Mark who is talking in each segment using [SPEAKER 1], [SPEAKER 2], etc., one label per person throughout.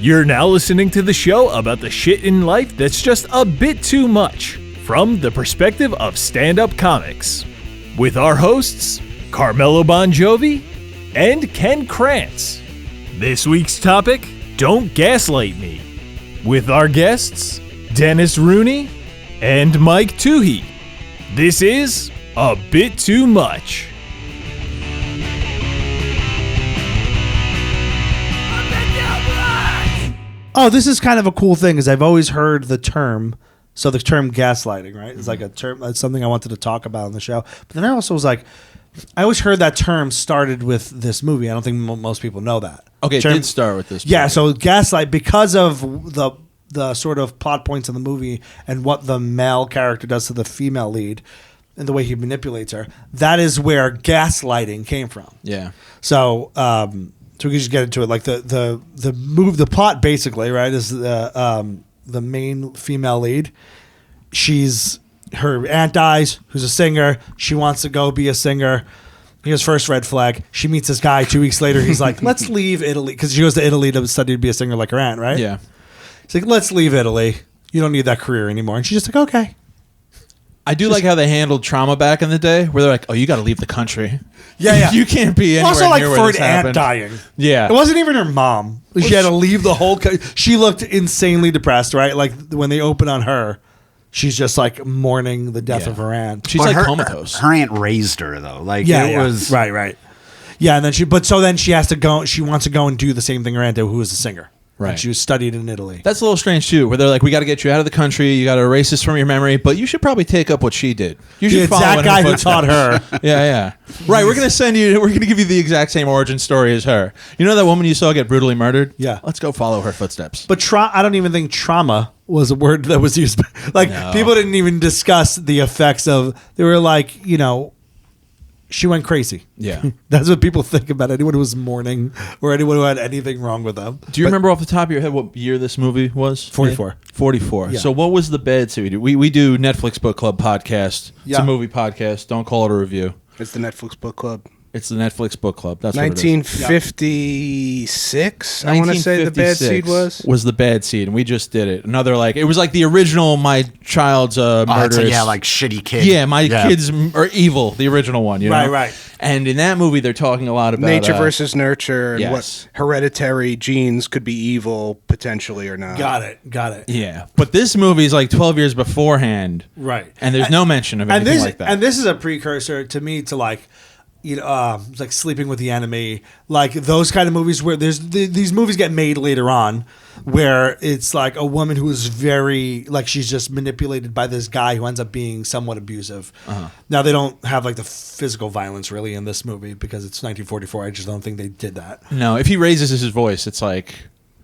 [SPEAKER 1] You're now listening to the show about the shit in life that's just a bit too much, from the perspective of stand-up comics. With our hosts, Carmelo Bongiovi and Ken Krantz. This week's topic, Don't Gaslight Me. With our guests, Dennis Rooney and Mike Toohey. This is A Bit Too Much.
[SPEAKER 2] Oh, this is kind of a cool thing, is I've always heard the term. So the term gaslighting, right? It's like a term, it's something I wanted to talk about on the show. But then I also was like, I always heard that term started with this movie. I don't think most people know that.
[SPEAKER 3] Okay, it did start with this movie.
[SPEAKER 2] Yeah, so gaslight, because of the sort of plot points in the movie and what the male character does to the female lead and the way he manipulates her, that is where gaslighting came from.
[SPEAKER 3] Yeah. So,
[SPEAKER 2] so we can just get into it. Like the plot basically, right, is the main female lead. Her aunt dies, who's a singer. She wants to go be a singer. Here's first red flag. She meets this guy 2 weeks later. He's like, let's leave Italy, because she goes to Italy to study to be a singer like her aunt, right?
[SPEAKER 3] Yeah.
[SPEAKER 2] He's like, let's leave Italy. You don't need that career anymore. And she's just like, okay.
[SPEAKER 3] I do like how they handled trauma back in the day, where they're like, oh, you got to leave the country.
[SPEAKER 2] Yeah.
[SPEAKER 3] You can't be anywhere
[SPEAKER 2] also, like,
[SPEAKER 3] near
[SPEAKER 2] for
[SPEAKER 3] where
[SPEAKER 2] an
[SPEAKER 3] this
[SPEAKER 2] aunt
[SPEAKER 3] happened.
[SPEAKER 2] dying.
[SPEAKER 3] Yeah.
[SPEAKER 2] It wasn't even her mom. She had to leave the whole she looked insanely depressed, right? Like, when they open on her, she's just like mourning the death of her aunt.
[SPEAKER 3] She's like comatose.
[SPEAKER 4] Her aunt raised her though. Like it was
[SPEAKER 2] right. Yeah, and then she has to go. She wants to go and do the same thing her aunt did, who was a singer.
[SPEAKER 3] Right.
[SPEAKER 2] And she was studied in Italy.
[SPEAKER 3] That's a little strange too, where they're like, we got to get you out of the country. You got to erase this from your memory, but you should probably take up what she did. You should
[SPEAKER 2] The
[SPEAKER 3] follow
[SPEAKER 2] exact
[SPEAKER 3] in
[SPEAKER 2] guy
[SPEAKER 3] her
[SPEAKER 2] who taught
[SPEAKER 3] footsteps.
[SPEAKER 2] her.
[SPEAKER 3] Yeah. Right. We're going to give you the exact same origin story as her. You know that woman you saw get brutally murdered?
[SPEAKER 2] Yeah.
[SPEAKER 3] Let's go follow her footsteps.
[SPEAKER 2] But I don't even think trauma was a word that was used. Like, people didn't even discuss the effects of. They were like, she went crazy.
[SPEAKER 3] Yeah.
[SPEAKER 2] That's what people think about anyone who was mourning or anyone who had anything wrong with them.
[SPEAKER 3] Do you remember off the top of your head what year this movie was?
[SPEAKER 2] 44.
[SPEAKER 3] 44.
[SPEAKER 2] Yeah.
[SPEAKER 3] So what was the bad series? We do Netflix Book Club podcast. It's
[SPEAKER 2] Yeah.
[SPEAKER 3] a movie podcast. Don't call it a review.
[SPEAKER 5] It's the Netflix Book Club.
[SPEAKER 3] It's the Netflix Book Club. That's what it is.
[SPEAKER 5] 1956, I want to say the bad seed
[SPEAKER 3] was the bad seed, and we just did it. Another it was like the original My Child's Murderous.
[SPEAKER 4] like Shitty Kid.
[SPEAKER 3] Yeah, My Kids Are Evil, the original one. You know?
[SPEAKER 2] Right.
[SPEAKER 3] And in that movie, they're talking a lot about
[SPEAKER 5] nature versus nurture, and
[SPEAKER 3] yes.
[SPEAKER 5] what hereditary genes could be evil potentially or not.
[SPEAKER 2] Got it.
[SPEAKER 3] Yeah, but this movie is like 12 years beforehand,
[SPEAKER 2] Right.
[SPEAKER 3] And there's no mention of anything like that.
[SPEAKER 2] And this is a precursor to me to like Sleeping with the Enemy, like those kind of movies where these movies get made later on, where it's like a woman who is very like she's just manipulated by this guy who ends up being somewhat abusive. Now they don't have like the physical violence really in this movie because it's 1944. I just don't think they did that.
[SPEAKER 3] No, if he raises his voice, it's like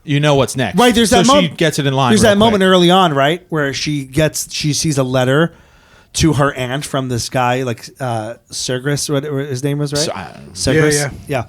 [SPEAKER 3] what's next.
[SPEAKER 2] Right, there's that
[SPEAKER 3] she gets it in line.
[SPEAKER 2] There's
[SPEAKER 3] real
[SPEAKER 2] that moment
[SPEAKER 3] quick.
[SPEAKER 2] early on, right, where she sees a letter to her aunt from this guy, like Sergis, what his name was, right? Sergis, yeah.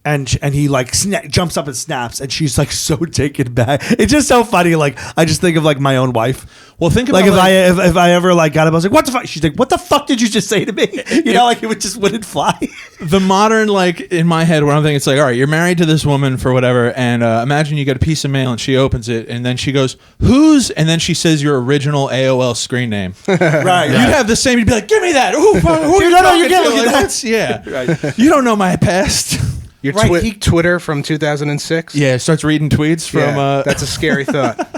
[SPEAKER 2] And he like jumps up and snaps, and she's like so taken back. It's just so funny. Like I just think of like my own wife.
[SPEAKER 3] Well, think about
[SPEAKER 2] like if I ever like got up, I was like, "What the fuck?" She's like, "What the fuck did you just say to me?" Like it just wouldn't fly.
[SPEAKER 3] The modern, like in my head, when I'm thinking, it's like, all right, you're married to this woman for whatever, and imagine you get a piece of mail, and she opens it, and then she goes, "Who's?" And then she says your original AOL screen name.
[SPEAKER 2] Right.
[SPEAKER 3] You'd have the same. You'd be like, "Give me that." Who are you
[SPEAKER 2] no, you
[SPEAKER 3] talking
[SPEAKER 2] can't
[SPEAKER 3] to?
[SPEAKER 2] look at
[SPEAKER 3] Like,
[SPEAKER 2] that.
[SPEAKER 3] Yeah. Right. You don't know my past.
[SPEAKER 5] Your
[SPEAKER 2] Right,
[SPEAKER 5] Twitter from 2006?
[SPEAKER 3] Yeah, starts reading tweets from...
[SPEAKER 5] that's a scary thought. But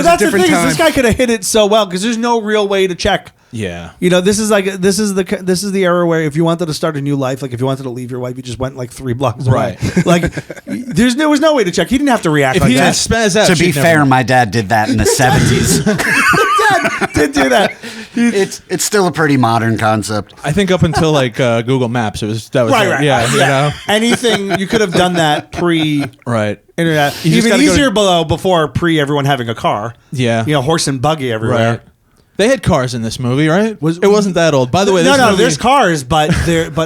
[SPEAKER 2] that's the thing is this guy could have hit it so well because there's no real way to check.
[SPEAKER 3] Yeah.
[SPEAKER 2] This is the era where if you wanted to start a new life, like if you wanted to leave your wife, you just went like 3 blocks away.
[SPEAKER 3] Right.
[SPEAKER 2] Like there was no way to check. He didn't have to react
[SPEAKER 3] If
[SPEAKER 2] like
[SPEAKER 3] he
[SPEAKER 2] that.
[SPEAKER 3] didn't spaz out,
[SPEAKER 4] To be fair, my dad did that in the 70s.
[SPEAKER 2] Dad did do that.
[SPEAKER 4] It's still a pretty modern concept.
[SPEAKER 3] I think up until like Google Maps, that was
[SPEAKER 2] Right.
[SPEAKER 3] it. Yeah, you know?
[SPEAKER 2] Anything you could have done that pre-internet.
[SPEAKER 3] Right. You just
[SPEAKER 2] Even
[SPEAKER 3] gotta
[SPEAKER 2] easier before everyone having a car.
[SPEAKER 3] Yeah.
[SPEAKER 2] Horse and buggy everywhere.
[SPEAKER 3] Right. They had cars in this movie, right? It wasn't that old. By the way,
[SPEAKER 2] no, there's cars, but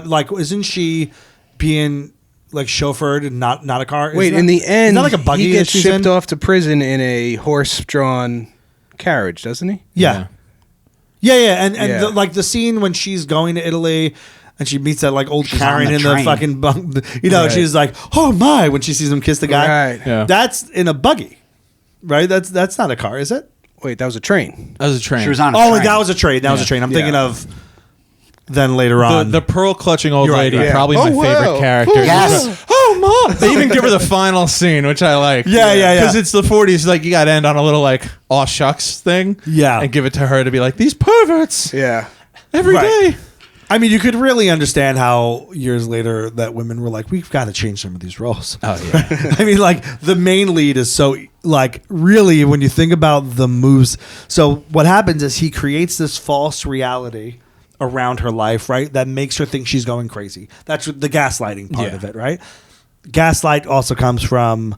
[SPEAKER 2] like, isn't she being like chauffeured and not a car?
[SPEAKER 5] Wait, in the end,
[SPEAKER 2] like a buggy
[SPEAKER 5] he gets
[SPEAKER 2] that she's
[SPEAKER 5] shipped
[SPEAKER 2] in?
[SPEAKER 5] off to prison in a horse-drawn carriage, doesn't he?
[SPEAKER 2] Yeah. And
[SPEAKER 5] Yeah.
[SPEAKER 2] like the scene when she's going to Italy And she meets that like old Karen
[SPEAKER 4] on the
[SPEAKER 2] in the
[SPEAKER 4] train.
[SPEAKER 2] fucking bunk. You know, she's like, "Oh my!" when she sees him kiss the guy.
[SPEAKER 5] Right.
[SPEAKER 3] Yeah.
[SPEAKER 2] That's in a buggy, right? That's not a car, is it?
[SPEAKER 5] Wait, that was a train.
[SPEAKER 3] That was a train.
[SPEAKER 4] She was on a
[SPEAKER 2] Oh,
[SPEAKER 4] train.
[SPEAKER 2] that was a train. That was a train. I'm thinking of then later on.
[SPEAKER 3] The pearl clutching old
[SPEAKER 2] You're right,
[SPEAKER 3] lady,
[SPEAKER 2] right.
[SPEAKER 3] probably
[SPEAKER 5] Oh,
[SPEAKER 3] my
[SPEAKER 5] wow.
[SPEAKER 3] favorite character.
[SPEAKER 4] Yes.
[SPEAKER 3] Oh, Mom! They even give her the final scene, which I like.
[SPEAKER 2] Yeah.
[SPEAKER 3] Because it's the 40s, like you got to end on a little like aw shucks thing.
[SPEAKER 2] Yeah.
[SPEAKER 3] And give it to her to be like, these perverts
[SPEAKER 5] Yeah.
[SPEAKER 3] every day.
[SPEAKER 2] Right. I mean, you could really understand how years later that women were like, we've got to change some of these roles.
[SPEAKER 3] Oh yeah.
[SPEAKER 2] I mean, like the main lead is so like really when you think about the moves. So what happens is he creates this false reality around her life, right? That makes her think she's going crazy. That's the gaslighting part
[SPEAKER 3] Yeah.
[SPEAKER 2] of it, right? Gaslight also comes from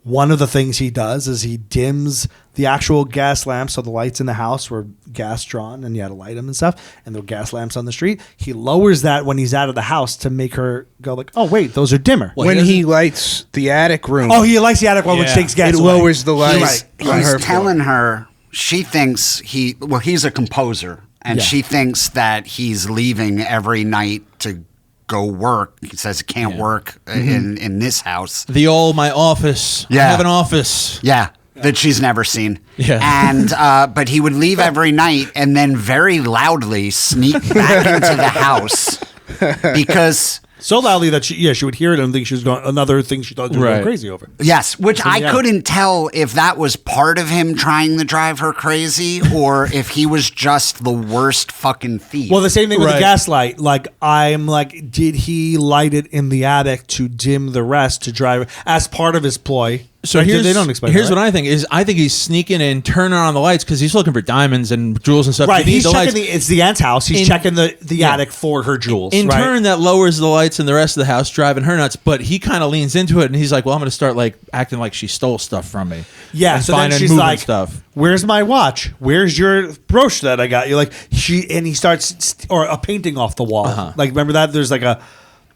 [SPEAKER 2] one of the things he does is he dims the actual gas lamps. So the lights in the house were gas drawn and you had to light them and stuff. And there were gas lamps on the street. He lowers that when he's out of the house to make her go like, oh, wait, those are dimmer.
[SPEAKER 5] When he lights the attic room,
[SPEAKER 2] Oh, he likes the attic one, which
[SPEAKER 3] Yeah.
[SPEAKER 2] takes gas
[SPEAKER 5] it
[SPEAKER 2] away.
[SPEAKER 5] lowers the lights. on
[SPEAKER 4] He's
[SPEAKER 5] her
[SPEAKER 4] telling her she thinks he's a composer, and
[SPEAKER 2] Yeah.
[SPEAKER 4] she thinks that he's leaving every night to go work. He says he can't work in this house.
[SPEAKER 3] The old my office. I
[SPEAKER 4] Yeah.
[SPEAKER 3] have an office.
[SPEAKER 4] Yeah, that she's never seen.
[SPEAKER 3] Yeah.
[SPEAKER 4] And but he would leave every night and then very loudly sneak back into the house because
[SPEAKER 2] So loudly that she would hear it and think she was going, another thing she thought she was going
[SPEAKER 3] Right.
[SPEAKER 2] crazy over.
[SPEAKER 4] yes, which I
[SPEAKER 2] yeah.
[SPEAKER 4] couldn't tell if that was part of him trying to drive her crazy or if he was just the worst fucking thief.
[SPEAKER 2] Well, the same thing with the
[SPEAKER 3] Right.
[SPEAKER 2] gaslight. Like, I'm like, did he light it in the attic to dim the rest to drive as part of his ploy?
[SPEAKER 3] So
[SPEAKER 2] Right?
[SPEAKER 3] here's
[SPEAKER 2] They don't expect
[SPEAKER 3] here's
[SPEAKER 2] that,
[SPEAKER 3] what
[SPEAKER 2] right?
[SPEAKER 3] I think is I think he's sneaking in, turning on the lights because he's looking for diamonds and jewels and stuff.
[SPEAKER 2] Right,
[SPEAKER 3] You need
[SPEAKER 2] he's
[SPEAKER 3] the
[SPEAKER 2] checking
[SPEAKER 3] lights.
[SPEAKER 2] it's the aunt's house. He's
[SPEAKER 3] In-
[SPEAKER 2] checking the
[SPEAKER 3] Yeah.
[SPEAKER 2] attic for her jewels.
[SPEAKER 3] In
[SPEAKER 2] right?
[SPEAKER 3] turn, that lowers the lights in the rest of the house, driving her nuts. But he kind of leans into it, and he's like, "Well, I'm going to start like acting like she stole stuff from me."
[SPEAKER 2] Yeah,
[SPEAKER 3] and
[SPEAKER 2] so then
[SPEAKER 3] finding
[SPEAKER 2] she's
[SPEAKER 3] moving
[SPEAKER 2] like,
[SPEAKER 3] stuff.
[SPEAKER 2] "Where's my watch? Where's your brooch that I got you?" Like he starts or a painting off the wall.
[SPEAKER 3] Uh-huh.
[SPEAKER 2] Like remember that there's like a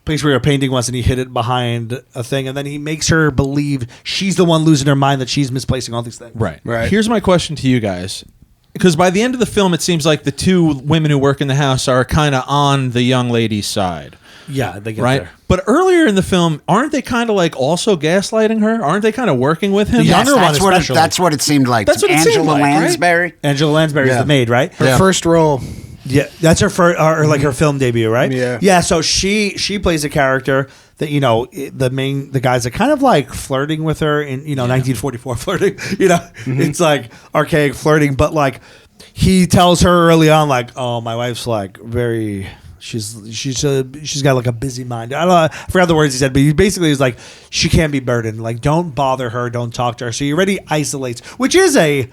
[SPEAKER 2] place where a painting was, and he hid it behind a thing, and then he makes her believe she's the one losing her mind that she's misplacing all these things.
[SPEAKER 3] Right.
[SPEAKER 5] Right.
[SPEAKER 3] Here's my question to you guys. Because by the end of the film, it seems like the two women who work in the house are kind of on the young lady's side,
[SPEAKER 2] Yeah, they get
[SPEAKER 3] right?
[SPEAKER 2] there.
[SPEAKER 3] But earlier in the film, aren't they kind of like also gaslighting her? Aren't they kind of working with him?
[SPEAKER 2] The younger one especially.
[SPEAKER 4] That's what it seemed like.
[SPEAKER 3] That's what it seemed
[SPEAKER 4] Angela
[SPEAKER 3] like, right?
[SPEAKER 4] Lansbury.
[SPEAKER 2] Angela Lansbury is
[SPEAKER 4] Yeah.
[SPEAKER 2] the maid, right?
[SPEAKER 5] Her first role.
[SPEAKER 2] Yeah, that's her first, or like her film debut, right?
[SPEAKER 5] Yeah.
[SPEAKER 2] yeah. So she plays a character that the guys are kind of like flirting with her in 1944 flirting. It's like archaic flirting, but like he tells her early on, like, oh, my wife's like very. She's got like a busy mind. I don't know. I forgot the words he said, but he basically is like she can't be burdened. Like don't bother her, don't talk to her. So he already isolates, which is a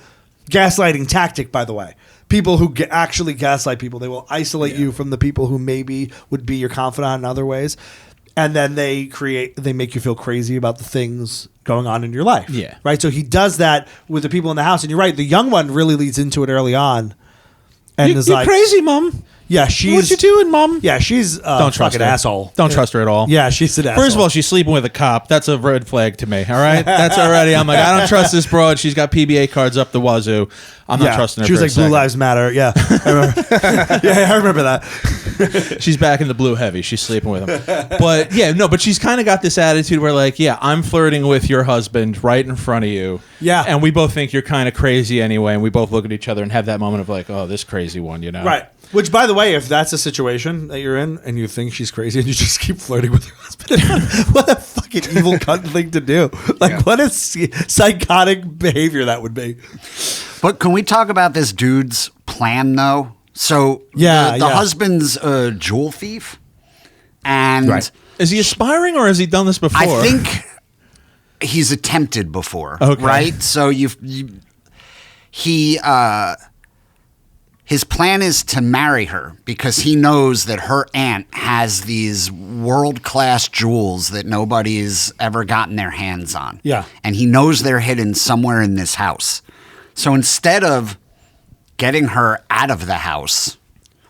[SPEAKER 2] gaslighting tactic, by the way. People who actually gaslight people, they will isolate you from the people who maybe would be your confidant in other ways, and then they make you feel crazy about the things going on in your life.
[SPEAKER 3] Yeah.
[SPEAKER 2] Right. So he does that with the people in the house, and you're right. The young one really leads into it early on, and is
[SPEAKER 3] You're
[SPEAKER 2] like,
[SPEAKER 3] crazy, Mom.
[SPEAKER 2] yeah, she's
[SPEAKER 3] What you doing, Mom?
[SPEAKER 2] Yeah, she's
[SPEAKER 3] Don't trust
[SPEAKER 2] fucking
[SPEAKER 3] her.
[SPEAKER 2] asshole.
[SPEAKER 3] Don't trust her at all.
[SPEAKER 2] Yeah, she's an asshole.
[SPEAKER 3] First of all, she's sleeping with a cop. That's a red flag to me. All right, that's already. I'm like, I don't trust this broad. She's got PBA cards up the wazoo. I'm not trusting her.
[SPEAKER 2] She was
[SPEAKER 3] for
[SPEAKER 2] like
[SPEAKER 3] a
[SPEAKER 2] Blue
[SPEAKER 3] second.
[SPEAKER 2] Lives Matter. Yeah, I remember. I remember that.
[SPEAKER 3] She's back in the blue heavy. She's sleeping with him. But yeah, no, but she's kind of got this attitude where like, yeah, I'm flirting with your husband right in front of you.
[SPEAKER 2] Yeah.
[SPEAKER 3] And we both think you're kind of crazy anyway. And we both look at each other and have that moment of like, oh, this crazy one,
[SPEAKER 2] Right. Which, by the way, if that's a situation that you're in and you think she's crazy and you just keep flirting with your husband, what a fucking evil cunt thing to do. Like, what a psychotic behavior that would be.
[SPEAKER 4] But can we talk about this dude's plan, though? So
[SPEAKER 2] Yeah,
[SPEAKER 4] the
[SPEAKER 2] yeah.
[SPEAKER 4] husband's a jewel thief, and
[SPEAKER 3] Is he aspiring or has he done this before?
[SPEAKER 4] I think he's attempted before,
[SPEAKER 3] Okay.
[SPEAKER 4] right? So his plan is to marry her because he knows that her aunt has these world-class jewels that nobody's ever gotten their hands on.
[SPEAKER 2] Yeah.
[SPEAKER 4] And he knows they're hidden somewhere in this house. So instead of getting her out of the house,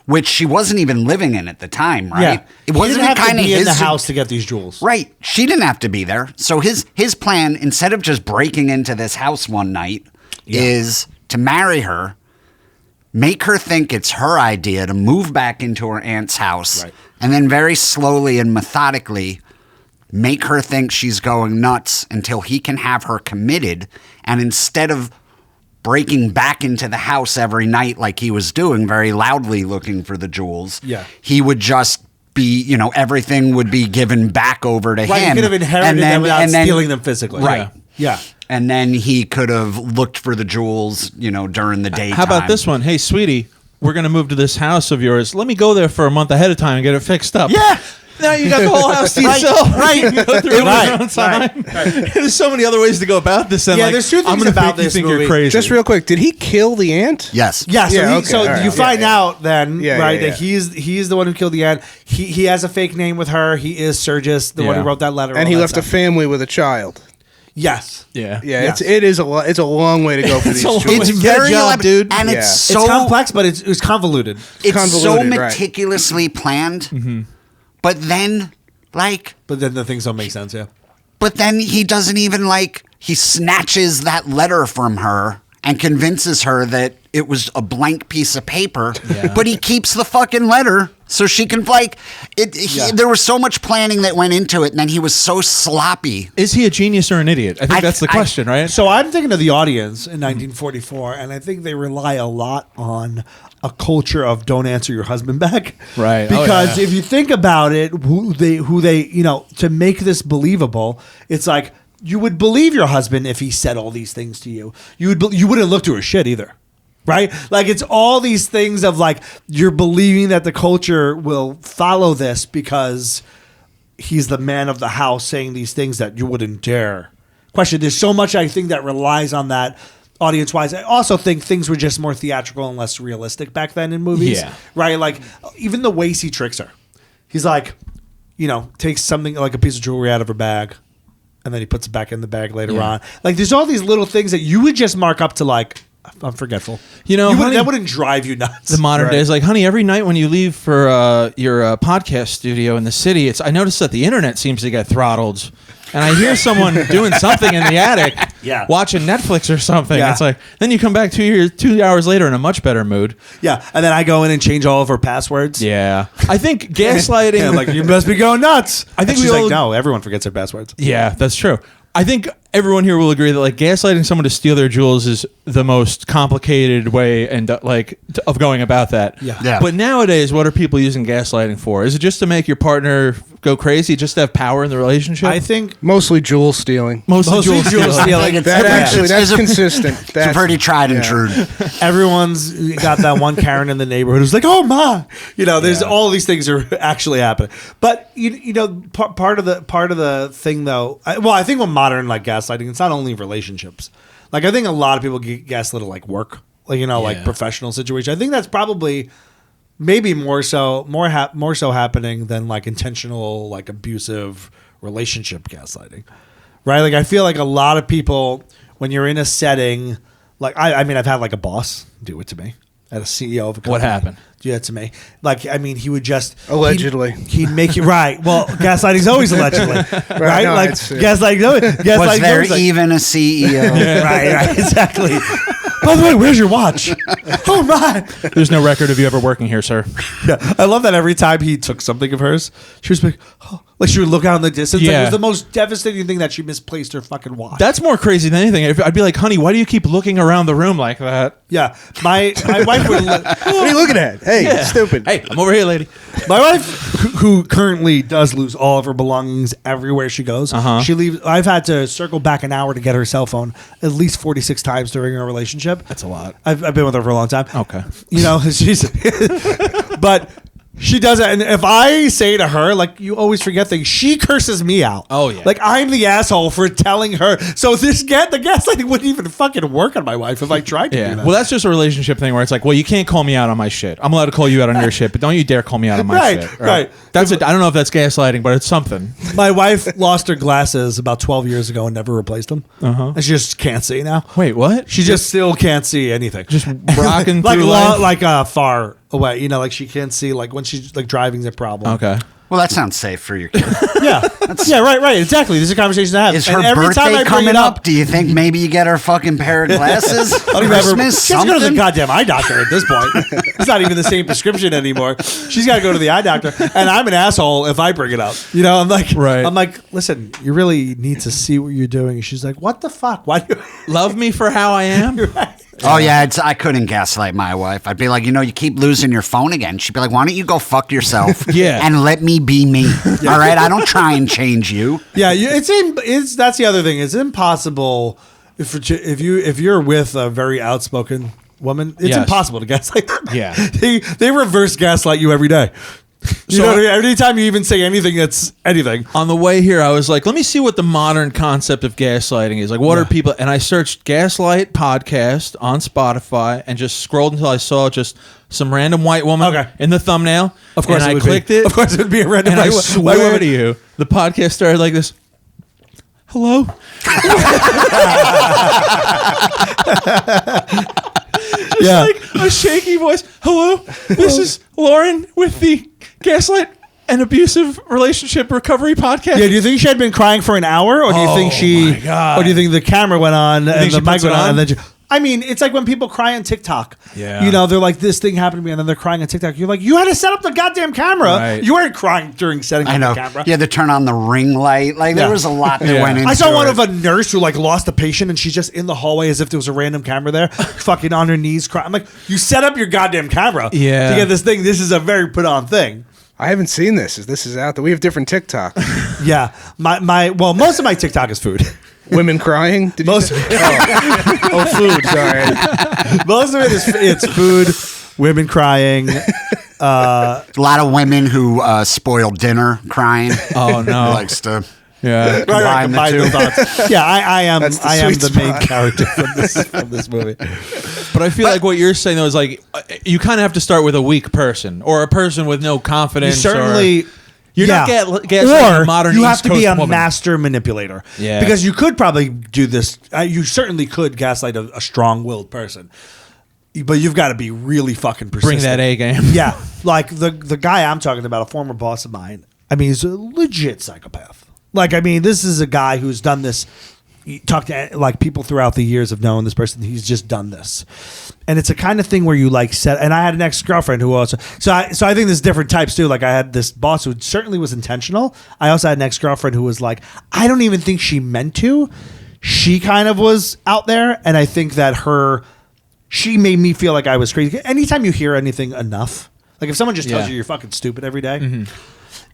[SPEAKER 4] which she wasn't even living in at the time, right?
[SPEAKER 2] Yeah.
[SPEAKER 4] It wasn't
[SPEAKER 2] he didn't have
[SPEAKER 4] kind
[SPEAKER 2] to
[SPEAKER 4] of
[SPEAKER 2] be in
[SPEAKER 4] his
[SPEAKER 2] the house to get these jewels.
[SPEAKER 4] Right. She didn't have to be there. So his plan, instead of just breaking into this house one night, is to marry her, make her think it's her idea to move back into her aunt's house,
[SPEAKER 2] Right.
[SPEAKER 4] and then very slowly and methodically make her think she's going nuts until he can have her committed. And instead of breaking back into the house every night like he was doing, very loudly looking for the jewels, he would just be, everything would be given back over to
[SPEAKER 2] Right,
[SPEAKER 4] him.
[SPEAKER 2] he could have inherited them without stealing them physically.
[SPEAKER 4] Right.
[SPEAKER 2] Yeah.
[SPEAKER 4] And then he could have looked for the jewels, during the daytime.
[SPEAKER 3] How about this one? Hey, sweetie, we're going to move to this house of yours. Let me go there for a month ahead of time and get it fixed up.
[SPEAKER 2] Yeah.
[SPEAKER 3] Now you got the whole house to yourself.
[SPEAKER 2] Right.
[SPEAKER 3] You go through it
[SPEAKER 2] Right.
[SPEAKER 3] on time. There's so many other ways to go about this. And
[SPEAKER 2] Yeah, there's two things
[SPEAKER 3] I'm gonna
[SPEAKER 2] about
[SPEAKER 3] make you
[SPEAKER 2] this
[SPEAKER 3] think
[SPEAKER 2] movie.
[SPEAKER 3] You're crazy.
[SPEAKER 5] Just real quick, did he kill the aunt?
[SPEAKER 4] Yes.
[SPEAKER 2] Yeah, so,
[SPEAKER 5] Yeah, okay,
[SPEAKER 2] so
[SPEAKER 5] all right.
[SPEAKER 2] you find
[SPEAKER 5] Yeah.
[SPEAKER 2] out then,
[SPEAKER 5] Yeah,
[SPEAKER 2] right,
[SPEAKER 5] yeah,
[SPEAKER 2] that he's the one who killed the aunt. He has a fake name with her. He is Sergis, the one who
[SPEAKER 3] Yeah.
[SPEAKER 2] wrote that letter.
[SPEAKER 5] And
[SPEAKER 2] all
[SPEAKER 5] he
[SPEAKER 2] that
[SPEAKER 5] left a
[SPEAKER 2] stuff.
[SPEAKER 5] family with a child.
[SPEAKER 2] Yes.
[SPEAKER 3] Yeah.
[SPEAKER 5] Yeah,
[SPEAKER 2] Yes.
[SPEAKER 5] it's a long way to go for these
[SPEAKER 3] a long
[SPEAKER 5] jewels.
[SPEAKER 3] way.
[SPEAKER 4] It's
[SPEAKER 3] Get a
[SPEAKER 4] very
[SPEAKER 3] job,
[SPEAKER 4] elaborate,
[SPEAKER 3] dude.
[SPEAKER 4] and
[SPEAKER 5] Yeah.
[SPEAKER 4] it's
[SPEAKER 5] It's
[SPEAKER 4] so
[SPEAKER 2] It's complex, but it's convoluted.
[SPEAKER 4] It's so
[SPEAKER 5] convoluted, right.
[SPEAKER 4] meticulously planned.
[SPEAKER 3] Mm-hmm.
[SPEAKER 4] But then,
[SPEAKER 2] But then the things don't make sense, yeah.
[SPEAKER 4] but then he doesn't even he snatches that letter from her and convinces her that it was a blank piece of paper, but he keeps the fucking letter so she can there was so much planning that went into it, and then he was so sloppy.
[SPEAKER 3] Is he a genius or an idiot? I think that's the question, right?
[SPEAKER 2] So I'm thinking of the audience in 1944, and I think they rely a lot on a culture of don't answer your husband back.
[SPEAKER 3] Right. Oh,
[SPEAKER 2] Because
[SPEAKER 3] yeah.
[SPEAKER 2] if you think about it, who they to make this believable, it's like you would believe your husband if he said all these things to you. You wouldn't look to her shit either. Right? Like it's all these things of you're believing that the culture will follow this because he's the man of the house saying these things that you wouldn't dare question. There's so much I think that relies on that audience wise. I also think things were just more theatrical and less realistic back then in movies.
[SPEAKER 3] Yeah.
[SPEAKER 2] Right? Like even the ways he tricks her. He's takes something like a piece of jewelry out of her bag and then he puts it back in the bag later on. There's all these little things that you would just mark up to I'm forgetful.
[SPEAKER 3] Honey,
[SPEAKER 2] that wouldn't drive you nuts.
[SPEAKER 3] the modern days, honey, every night when you leave for your podcast studio in the city, I noticed that the internet seems to get throttled, and I hear someone doing something in the attic, watching Netflix or something.
[SPEAKER 2] Yeah.
[SPEAKER 3] It's then you come back 2 hours later in a much better mood.
[SPEAKER 2] Yeah, and then I go in and change all of her passwords.
[SPEAKER 3] Yeah, I think gaslighting.
[SPEAKER 2] Yeah, you must be going nuts.
[SPEAKER 3] I think
[SPEAKER 2] and she's
[SPEAKER 3] we all-
[SPEAKER 2] no, everyone forgets their passwords.
[SPEAKER 3] Yeah, that's true. I think everyone here will agree that gaslighting someone to steal their jewels is the most complicated way and of going about that.
[SPEAKER 4] Yeah.
[SPEAKER 3] But nowadays, what are people using gaslighting for? Is it just to make your partner go crazy, just to have power in the relationship?
[SPEAKER 2] I think
[SPEAKER 5] Mostly jewel stealing.
[SPEAKER 3] mostly jewel
[SPEAKER 2] jewel
[SPEAKER 3] stealing.
[SPEAKER 2] stealing.
[SPEAKER 5] That's consistent.
[SPEAKER 4] It's a pretty tried and true.
[SPEAKER 2] Everyone's got that one Karen in the neighborhood who's like, "Oh my," there's all these things are actually happening. But part of the thing though, I think with modern gaslighting, it's not only relationships. I think a lot of people get gaslit at work, professional situation. I think that's probably maybe more so happening than intentional abusive relationship gaslighting, right? I feel like a lot of people when you're in a setting. I mean, I've had a boss do it to me. I had a CEO of a company.
[SPEAKER 3] What happened?
[SPEAKER 2] Do that to me. He would just
[SPEAKER 5] Allegedly.
[SPEAKER 2] he'd make you right. Well, gaslighting's always allegedly, right?
[SPEAKER 5] no,
[SPEAKER 2] Gaslighting.
[SPEAKER 4] Was there even a CEO?
[SPEAKER 2] right, exactly. By the way, where's your watch? Oh my!
[SPEAKER 3] There's no record of you ever working here, sir.
[SPEAKER 2] Yeah, I love that every time he took something of hers, she was she would look out in the distance.
[SPEAKER 3] Yeah.
[SPEAKER 2] It was the most devastating thing that she misplaced her fucking watch.
[SPEAKER 3] That's more crazy than anything. I'd be like, honey, why do you keep looking around the room like that?
[SPEAKER 2] Yeah, my wife would.
[SPEAKER 5] What are you looking at? Hey, stupid.
[SPEAKER 3] Hey, I'm over here, lady.
[SPEAKER 2] My wife, who currently does lose all of her belongings everywhere she goes, she leaves. I've had to circle back an hour to get her cell phone at least 46 times during our relationship.
[SPEAKER 3] That's a lot.
[SPEAKER 2] I've been with her for a long time.
[SPEAKER 3] Okay.
[SPEAKER 2] She's, but she does it. And if I say to her, you always forget things, she curses me out.
[SPEAKER 3] Oh, yeah.
[SPEAKER 2] I'm the asshole for telling her. So the gaslighting wouldn't even fucking work on my wife if I tried to do that.
[SPEAKER 3] Well, that's just a relationship thing where it's well, you can't call me out on my shit. I'm allowed to call you out on your shit, but don't you dare call me out on my shit.
[SPEAKER 2] Right.
[SPEAKER 3] That's it. I don't know if that's gaslighting, but it's something.
[SPEAKER 2] My wife lost her glasses about 12 years ago and never replaced them. And she just can't see now.
[SPEAKER 3] Wait, what?
[SPEAKER 2] She just still can't see anything.
[SPEAKER 3] Just rocking through life?
[SPEAKER 2] Far away. You know, like she can't see, like when she's like driving's a problem.
[SPEAKER 3] Okay.
[SPEAKER 4] Well, that sounds safe for your kid.
[SPEAKER 2] Yeah. Yeah, right. Exactly. These are conversations I have.
[SPEAKER 4] Is
[SPEAKER 2] And
[SPEAKER 4] her
[SPEAKER 2] every time
[SPEAKER 4] birthday
[SPEAKER 2] I bring
[SPEAKER 4] coming
[SPEAKER 2] it
[SPEAKER 4] up? Do you think maybe you get her a fucking pair of glasses? Christmas?
[SPEAKER 2] She has to go to the
[SPEAKER 4] Something?
[SPEAKER 2] goddamn eye doctor at this point. It's not even the same prescription anymore. She's got to go to the eye doctor, and I'm an asshole if I bring it up. You know, I'm like, listen, you really need to see what you're doing. And she's like, what the fuck? Why do you
[SPEAKER 3] Love me for how I am?
[SPEAKER 2] right.
[SPEAKER 4] Oh, yeah, I couldn't gaslight my wife. I'd be like, you keep losing your phone again. She'd be like, why don't you go fuck yourself and let me be me? All right? I don't try and change you.
[SPEAKER 2] Yeah, it's that's the other thing. It's impossible if you're with a very outspoken woman. It's impossible to gaslight them.
[SPEAKER 3] Yeah.
[SPEAKER 2] they reverse gaslight you every day. You know what I mean? Every time you even say anything that's anything.
[SPEAKER 3] On the way here, I was like, let me see what the modern concept of gaslighting is. Like, what are people... And I searched Gaslight podcast on Spotify and just scrolled until I saw just some random white woman in the thumbnail.
[SPEAKER 2] Of course
[SPEAKER 3] and
[SPEAKER 2] it
[SPEAKER 3] I
[SPEAKER 2] would
[SPEAKER 3] clicked
[SPEAKER 2] be.
[SPEAKER 3] it.
[SPEAKER 2] Of course it would be a random
[SPEAKER 3] and
[SPEAKER 2] white
[SPEAKER 3] I swear to you, the podcast started like this. Hello? Like a shaky voice. Hello? This is Lauren with the Gaslight and Abusive Relationship Recovery Podcast.
[SPEAKER 2] Yeah, do you think she had been crying for an hour, or do you think or do you think the camera went on and the mic went on, and then I mean, it's like when people cry on TikTok. Yeah. You know, they're like, this thing happened to me, and then they're crying on TikTok. You're like, you had to set up the goddamn camera. Right. You weren't crying during setting up the camera.
[SPEAKER 4] You had to turn on the ring light. Like, there was a lot that went into it.
[SPEAKER 2] I saw one of a nurse who, like, lost a patient, and she's just in the hallway as if there was a random camera there, fucking on her knees crying. I'm like, you set up your goddamn camera to get this thing. This is a very put-on thing.
[SPEAKER 5] I haven't seen this. This is out there. We have different TikTok.
[SPEAKER 2] Yeah. Most of my TikTok is food.
[SPEAKER 5] Women crying? Food, sorry.
[SPEAKER 2] Most of it's food, women crying.
[SPEAKER 4] A lot of women who spoil dinner crying.
[SPEAKER 3] Oh, no.
[SPEAKER 4] Likes to...
[SPEAKER 3] Yeah,
[SPEAKER 2] combine the thoughts. Yeah, I am the main character from this movie.
[SPEAKER 3] But I feel like what you're saying though is like you kind of have to start with a weak person or a person with no confidence.
[SPEAKER 2] You certainly.
[SPEAKER 3] You're not gaslighting a modern
[SPEAKER 2] you have
[SPEAKER 3] East
[SPEAKER 2] to
[SPEAKER 3] Coast
[SPEAKER 2] be a
[SPEAKER 3] woman.
[SPEAKER 2] master manipulator.
[SPEAKER 3] Yeah,
[SPEAKER 2] because you could probably do this. You certainly could gaslight a strong-willed person, but you've got to be really fucking persistent.
[SPEAKER 3] Bring that A game.
[SPEAKER 2] Yeah, like the guy I'm talking about, a former boss of mine. I mean, he's a legit psychopath. Like, I mean, this is a guy who's done this. You talk to like people throughout the years of knowing this person. He's just done this, and it's a kind of thing where you like set. And I had an ex-girlfriend who also. So I think there's different types too. Like I had this boss who certainly was intentional. I also had an ex-girlfriend who was like, I don't even think she meant to. She kind of was out there, and I think that she made me feel like I was crazy. Anytime you hear anything enough, like if someone just tells you you're fucking stupid every day,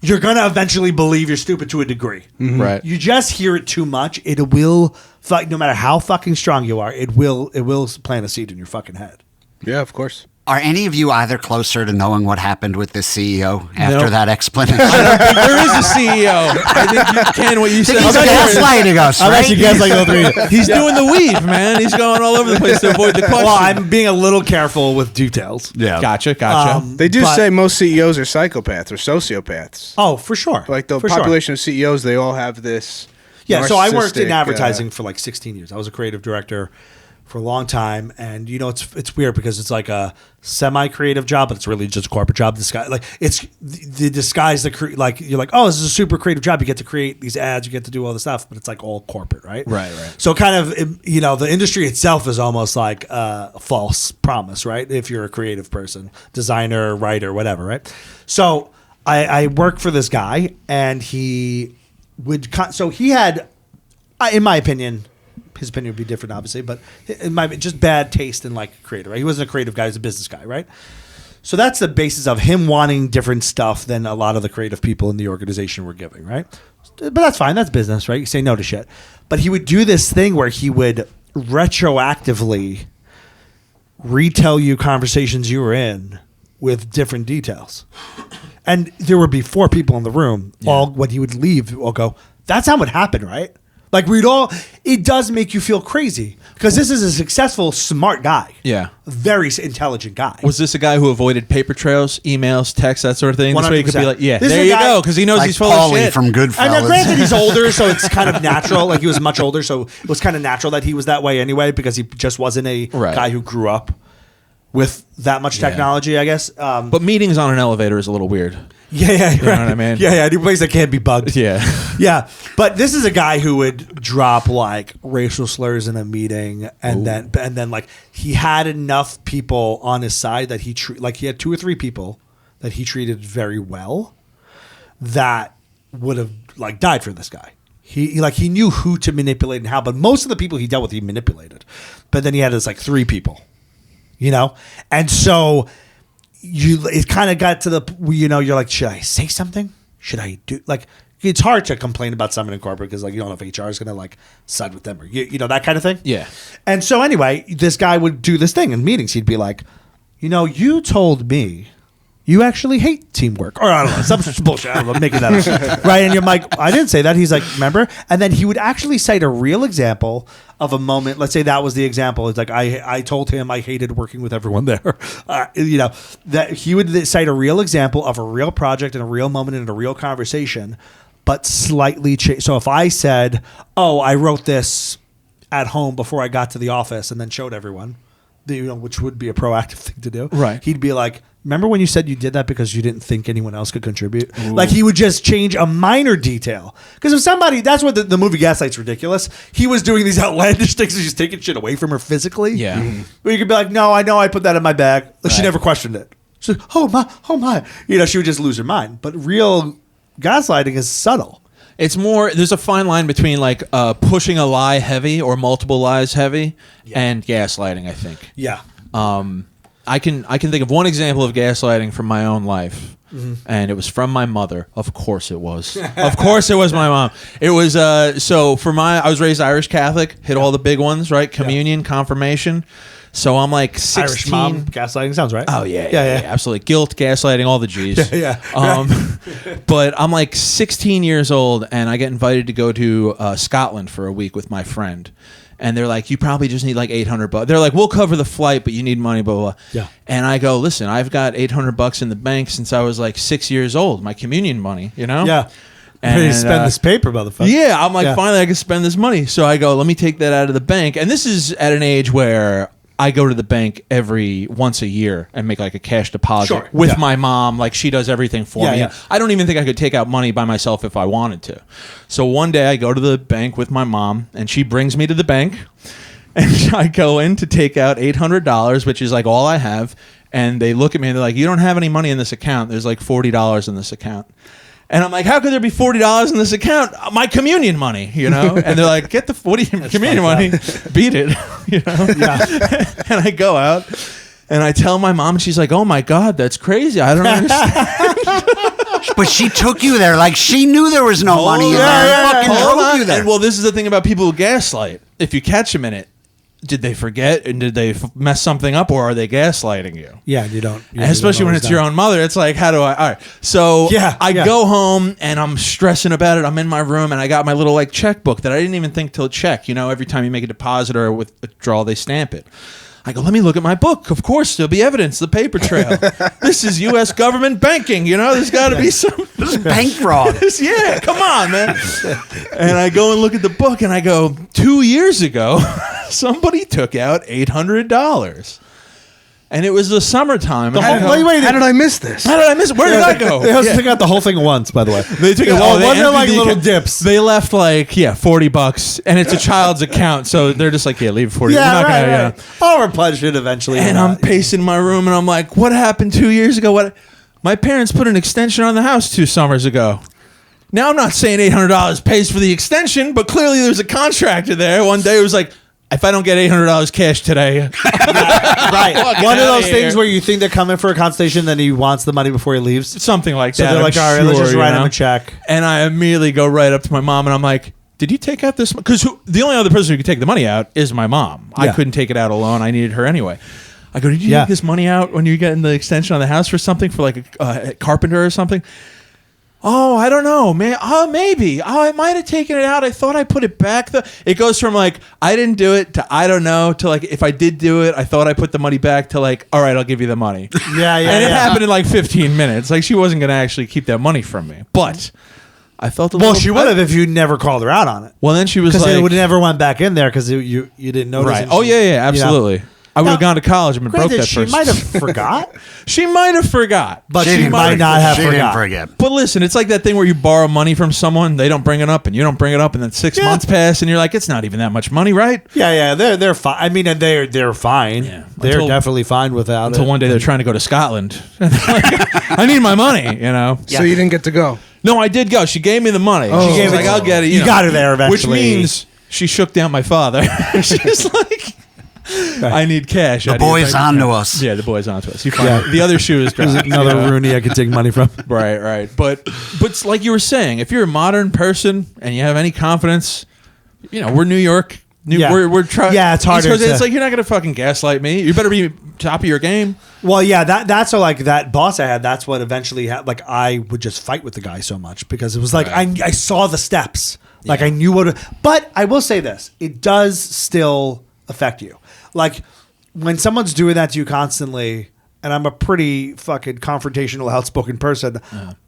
[SPEAKER 2] you're going to eventually believe you're stupid to a degree.
[SPEAKER 3] Mm-hmm. Right.
[SPEAKER 2] You just hear it too much. It will, no matter how fucking strong you are, it will plant a seed in your fucking head.
[SPEAKER 5] Yeah, of course.
[SPEAKER 4] Are any of you either closer to knowing what happened with this CEO after that explanation?
[SPEAKER 3] There is a CEO. I think you can what you said.
[SPEAKER 4] He's gaslighting us,
[SPEAKER 2] I'll
[SPEAKER 4] right?
[SPEAKER 2] let you gaslight all three.
[SPEAKER 3] He's doing the weave, man. He's going all over the place to avoid the question.
[SPEAKER 2] Well, I'm being a little careful with details.
[SPEAKER 4] Yeah.
[SPEAKER 3] Gotcha.
[SPEAKER 5] They do say most CEOs are psychopaths or sociopaths.
[SPEAKER 2] Oh, for sure.
[SPEAKER 5] Like the population of CEOs, they all have this.
[SPEAKER 2] Yeah, so I worked in advertising for like 16 years. I was a creative director for a long time, and you know it's weird because it's like a semi-creative job, but it's really just a corporate job. It's the disguise like you're like, oh, this is a super creative job. You get to create these ads, you get to do all this stuff, but it's like all corporate, right?
[SPEAKER 3] Right.
[SPEAKER 2] So kind of the industry itself is almost like a false promise, right? If you're a creative person, designer, writer, whatever, right? So I worked for this guy, and he had, in my opinion. His opinion would be different, obviously, but it might be just bad taste in like creative. Right? He wasn't a creative guy; he was a business guy, right? So that's the basis of him wanting different stuff than a lot of the creative people in the organization were giving, right? But that's fine; that's business, right? You say no to shit. But he would do this thing where he would retroactively retell you conversations you were in with different details, and there would be 4 people in the room. Yeah. All when he would leave, all go, "That's how it happened, right?" Like it does make you feel crazy because this is a successful, smart guy.
[SPEAKER 3] Yeah.
[SPEAKER 2] Very intelligent guy.
[SPEAKER 3] Was this a guy who avoided paper trails, emails, texts, that sort of thing?
[SPEAKER 2] 100%.
[SPEAKER 3] This way he could be like, yeah,
[SPEAKER 2] This
[SPEAKER 3] there
[SPEAKER 2] is a
[SPEAKER 3] you
[SPEAKER 2] guy-
[SPEAKER 3] go, because he knows
[SPEAKER 4] Like
[SPEAKER 3] he's full of
[SPEAKER 4] Paulie
[SPEAKER 3] shit.
[SPEAKER 4] from Goodfellas.
[SPEAKER 2] And now, granted, he's older, so it's kind of natural. Like he was much older, so it was kind of natural that he was that way anyway because he just wasn't a guy who grew up with that much technology, I guess.
[SPEAKER 3] But meetings on an elevator is a little weird.
[SPEAKER 2] Yeah,
[SPEAKER 3] you know what I mean?
[SPEAKER 2] Yeah, any place that can't be bugged.
[SPEAKER 3] Yeah.
[SPEAKER 2] Yeah, but this is a guy who would drop like racial slurs in a meeting, and then like he had enough people on his side that he had 2 or 3 people that he treated very well that would have like died for this guy. He knew who to manipulate and how, but most of the people he dealt with he manipulated. But then he had his like 3 people, and so. It kind of got to the, you're like, should I say something? Should I do, like, it's hard to complain about someone in corporate because, like, you don't know if HR is going to, like, side with them or, that kind of thing.
[SPEAKER 3] Yeah.
[SPEAKER 2] And so, anyway, this guy would do this thing in meetings. He'd be like, you told me you actually hate teamwork. Or, I don't know, some bullshit. I don't know, I'm making that up. Right? And you're like, I didn't say that. He's like, remember? And then he would actually cite a real example of a moment. Let's say that was the example. It's like, I told him I hated working with everyone there. That he would cite a real example of a real project and a real moment in a real conversation, but slightly change. So if I said, I wrote this at home before I got to the office and then showed everyone, which would be a proactive thing to do.
[SPEAKER 3] Right.
[SPEAKER 2] He'd be like, remember when you said you did that because you didn't think anyone else could contribute? Ooh. Like he would just change a minor detail. Because if somebody, that's what the movie Gaslight's ridiculous. He was doing these outlandish things and just taking shit away from her physically.
[SPEAKER 3] Yeah.
[SPEAKER 2] Mm-hmm. Where you could be like, no, I know I put that in my bag. Like, she never questioned it. She's like, oh my. She would just lose her mind. But real gaslighting is subtle.
[SPEAKER 3] It's more, there's a fine line between like pushing a lie heavy or multiple lies heavy and gaslighting, I think.
[SPEAKER 2] Yeah.
[SPEAKER 3] I can think of one example of gaslighting from my own life, and it was from my mother. Of course it was. Of course it was my mom. It was I was raised Irish Catholic, hit all the big ones, right? Communion, confirmation. So I'm like 16.
[SPEAKER 2] Irish mom, gaslighting sounds right.
[SPEAKER 3] Oh yeah, absolutely. Guilt, gaslighting, all the G's. But I'm like 16 years old, and I get invited to go to Scotland for a week with my friend. And they're like, you probably just need like $800. They're like, we'll cover the flight, but you need money, blah, blah, blah.
[SPEAKER 2] Yeah.
[SPEAKER 3] And I go, listen, I've got $800 in the bank since I was like 6 years old, my communion money,
[SPEAKER 2] Yeah.
[SPEAKER 3] And
[SPEAKER 2] you spend this paper, motherfucker.
[SPEAKER 3] Yeah, I'm like, finally I can spend this money. So I go, let me take that out of the bank. And this is at an age where I go to the bank once a year and make like a cash deposit with my mom. Like she does everything for me. Yeah. I don't even think I could take out money by myself if I wanted to. So one day I go to the bank with my mom and she brings me to the bank and I go in to take out $800, which is like all I have. And they look at me and they're like, you don't have any money in this account. There's like $40 in this account. And I'm like, how could there be $40 in this account? My communion money, And they're like, get the 40 communion money, beat it, Yeah. And I go out and I tell my mom, and she's like, oh my God, that's crazy. I don't understand.
[SPEAKER 4] But she took you there. Like she knew there was no money in there. Fucking drove you there.
[SPEAKER 3] And well, this is the thing about people who gaslight. If you catch them in it, did they forget and did they mess something up, or are they gaslighting you?
[SPEAKER 2] Yeah, you don't.
[SPEAKER 3] Especially when it's your own mother. It's like, how do I? All right. So I go home and I'm stressing about it. I'm in my room and I got my little like checkbook that I didn't even think to check. Every time you make a deposit or withdrawal, they stamp it. I go, let me look at my book. Of course, there'll be evidence, the paper trail. This is U.S. government banking. There's got to be some.
[SPEAKER 4] This is bank fraud.
[SPEAKER 3] Yeah, come on, man. And I go and look at the book and I go, 2 years ago, somebody took out $800. And it was the summertime.
[SPEAKER 5] Wait, how did I miss this?
[SPEAKER 3] How did I miss it? Where did I go?
[SPEAKER 2] They also took out the whole thing at once, by the way.
[SPEAKER 3] They took it.
[SPEAKER 2] Wasn't there like little dips?
[SPEAKER 3] They left like $40, and it's a child's account, so they're just like, leave 40.
[SPEAKER 2] Yeah, right. I'll replenish it eventually.
[SPEAKER 3] And I'm pacing my room, and I'm like, what happened 2 years ago? What? My parents put an extension on the house 2 summers ago. Now I'm not saying $800 pays for the extension, but clearly there's a contractor there. One day it was like, if I don't get $800 cash today,
[SPEAKER 2] right? One of those things where you think they're coming for a consultation, then he wants the money before he leaves.
[SPEAKER 3] Something like that.
[SPEAKER 2] So they're like, all right, let's just write him a check.
[SPEAKER 3] And I immediately go right up to my mom, and I'm like, did you take out this? Because the only other person who could take the money out is my mom. I couldn't take it out alone. I needed her anyway. I go, did you take this money out when you were getting the extension on the house for something, for like a carpenter or something? Oh, I don't know, man. Oh, maybe. Oh, I might have taken it out. I thought I put it back. It goes from like, I didn't do it to I don't know to like, if I did do it, I thought I put the money back to like, all right, I'll give you the money. And it happened in like 15 minutes. Like she wasn't going to actually keep that money from me. But I felt a little...
[SPEAKER 2] Well, she would have if you never called her out on it.
[SPEAKER 3] Well, then she was like...
[SPEAKER 2] Because it would have never went back in there because you didn't notice.
[SPEAKER 3] Right. Oh, yeah, absolutely. I would have gone to college and been broke that
[SPEAKER 2] she
[SPEAKER 3] first.
[SPEAKER 2] might have forgot.
[SPEAKER 3] She might have forgot,
[SPEAKER 2] But she might not have forgot.
[SPEAKER 3] But listen, it's like that thing where you borrow money from someone, they don't bring it up, and you don't bring it up, and then 6 months pass, and you're like, it's not even that much money, right?
[SPEAKER 2] Yeah, they're fine. I mean, and they're fine.
[SPEAKER 3] Yeah.
[SPEAKER 2] They're definitely fine without it.
[SPEAKER 3] Until one day they're trying to go to Scotland. And they're like, I need my money, you know?
[SPEAKER 5] So you didn't get to go?
[SPEAKER 3] No, I did go. She gave me the money. She gave like, I'll get it.
[SPEAKER 2] You got her there eventually.
[SPEAKER 3] Which means she shook down my father. She's like, I need cash.
[SPEAKER 4] The boy's onto us.
[SPEAKER 3] Yeah, the boy's onto us. The other shoe is dropped.
[SPEAKER 2] Another Rooney I could take money from.
[SPEAKER 3] Right. But like you were saying, if you're a modern person and you have any confidence, you know, we're New York. We're trying.
[SPEAKER 2] Yeah, it's harder.
[SPEAKER 3] It's like you're not gonna fucking gaslight me. You better be top of your game.
[SPEAKER 2] Well, yeah, that's so like that boss I had. That's what eventually like I would just fight with the guy so much because it was like I saw the steps. Like I knew what. But I will say this: it does still affect you. Like when someone's doing that to you constantly, and I'm a pretty fucking confrontational, outspoken person.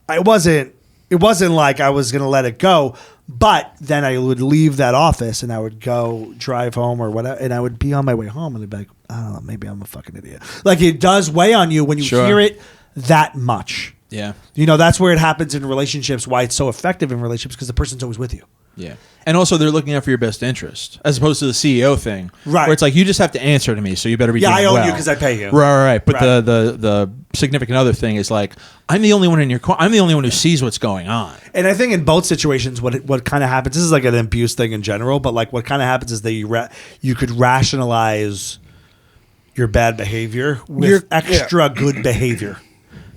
[SPEAKER 2] It wasn't like I was gonna let it go. But then I would leave that office and I would go drive home or whatever, and I would be on my way home and I'd be like, I don't know, maybe I'm a fucking idiot. Like it does weigh on you when you hear it that much.
[SPEAKER 3] Yeah.
[SPEAKER 2] You know, that's where it happens in relationships, why it's so effective in relationships, because the person's always with you.
[SPEAKER 3] Yeah. And also they're looking out for your best interest as opposed to the CEO thing.
[SPEAKER 2] Right.
[SPEAKER 3] Where it's like, you just have to answer to me, so you better be doing
[SPEAKER 2] I own
[SPEAKER 3] well.
[SPEAKER 2] you because I pay you.
[SPEAKER 3] Right. But the significant other thing is like, I'm the only one in your I'm the only one who sees what's going on.
[SPEAKER 2] And I think in both situations, what kind of happens, this is like an abuse thing in general, but like what kind of happens is that you could rationalize your bad behavior with extra good behavior.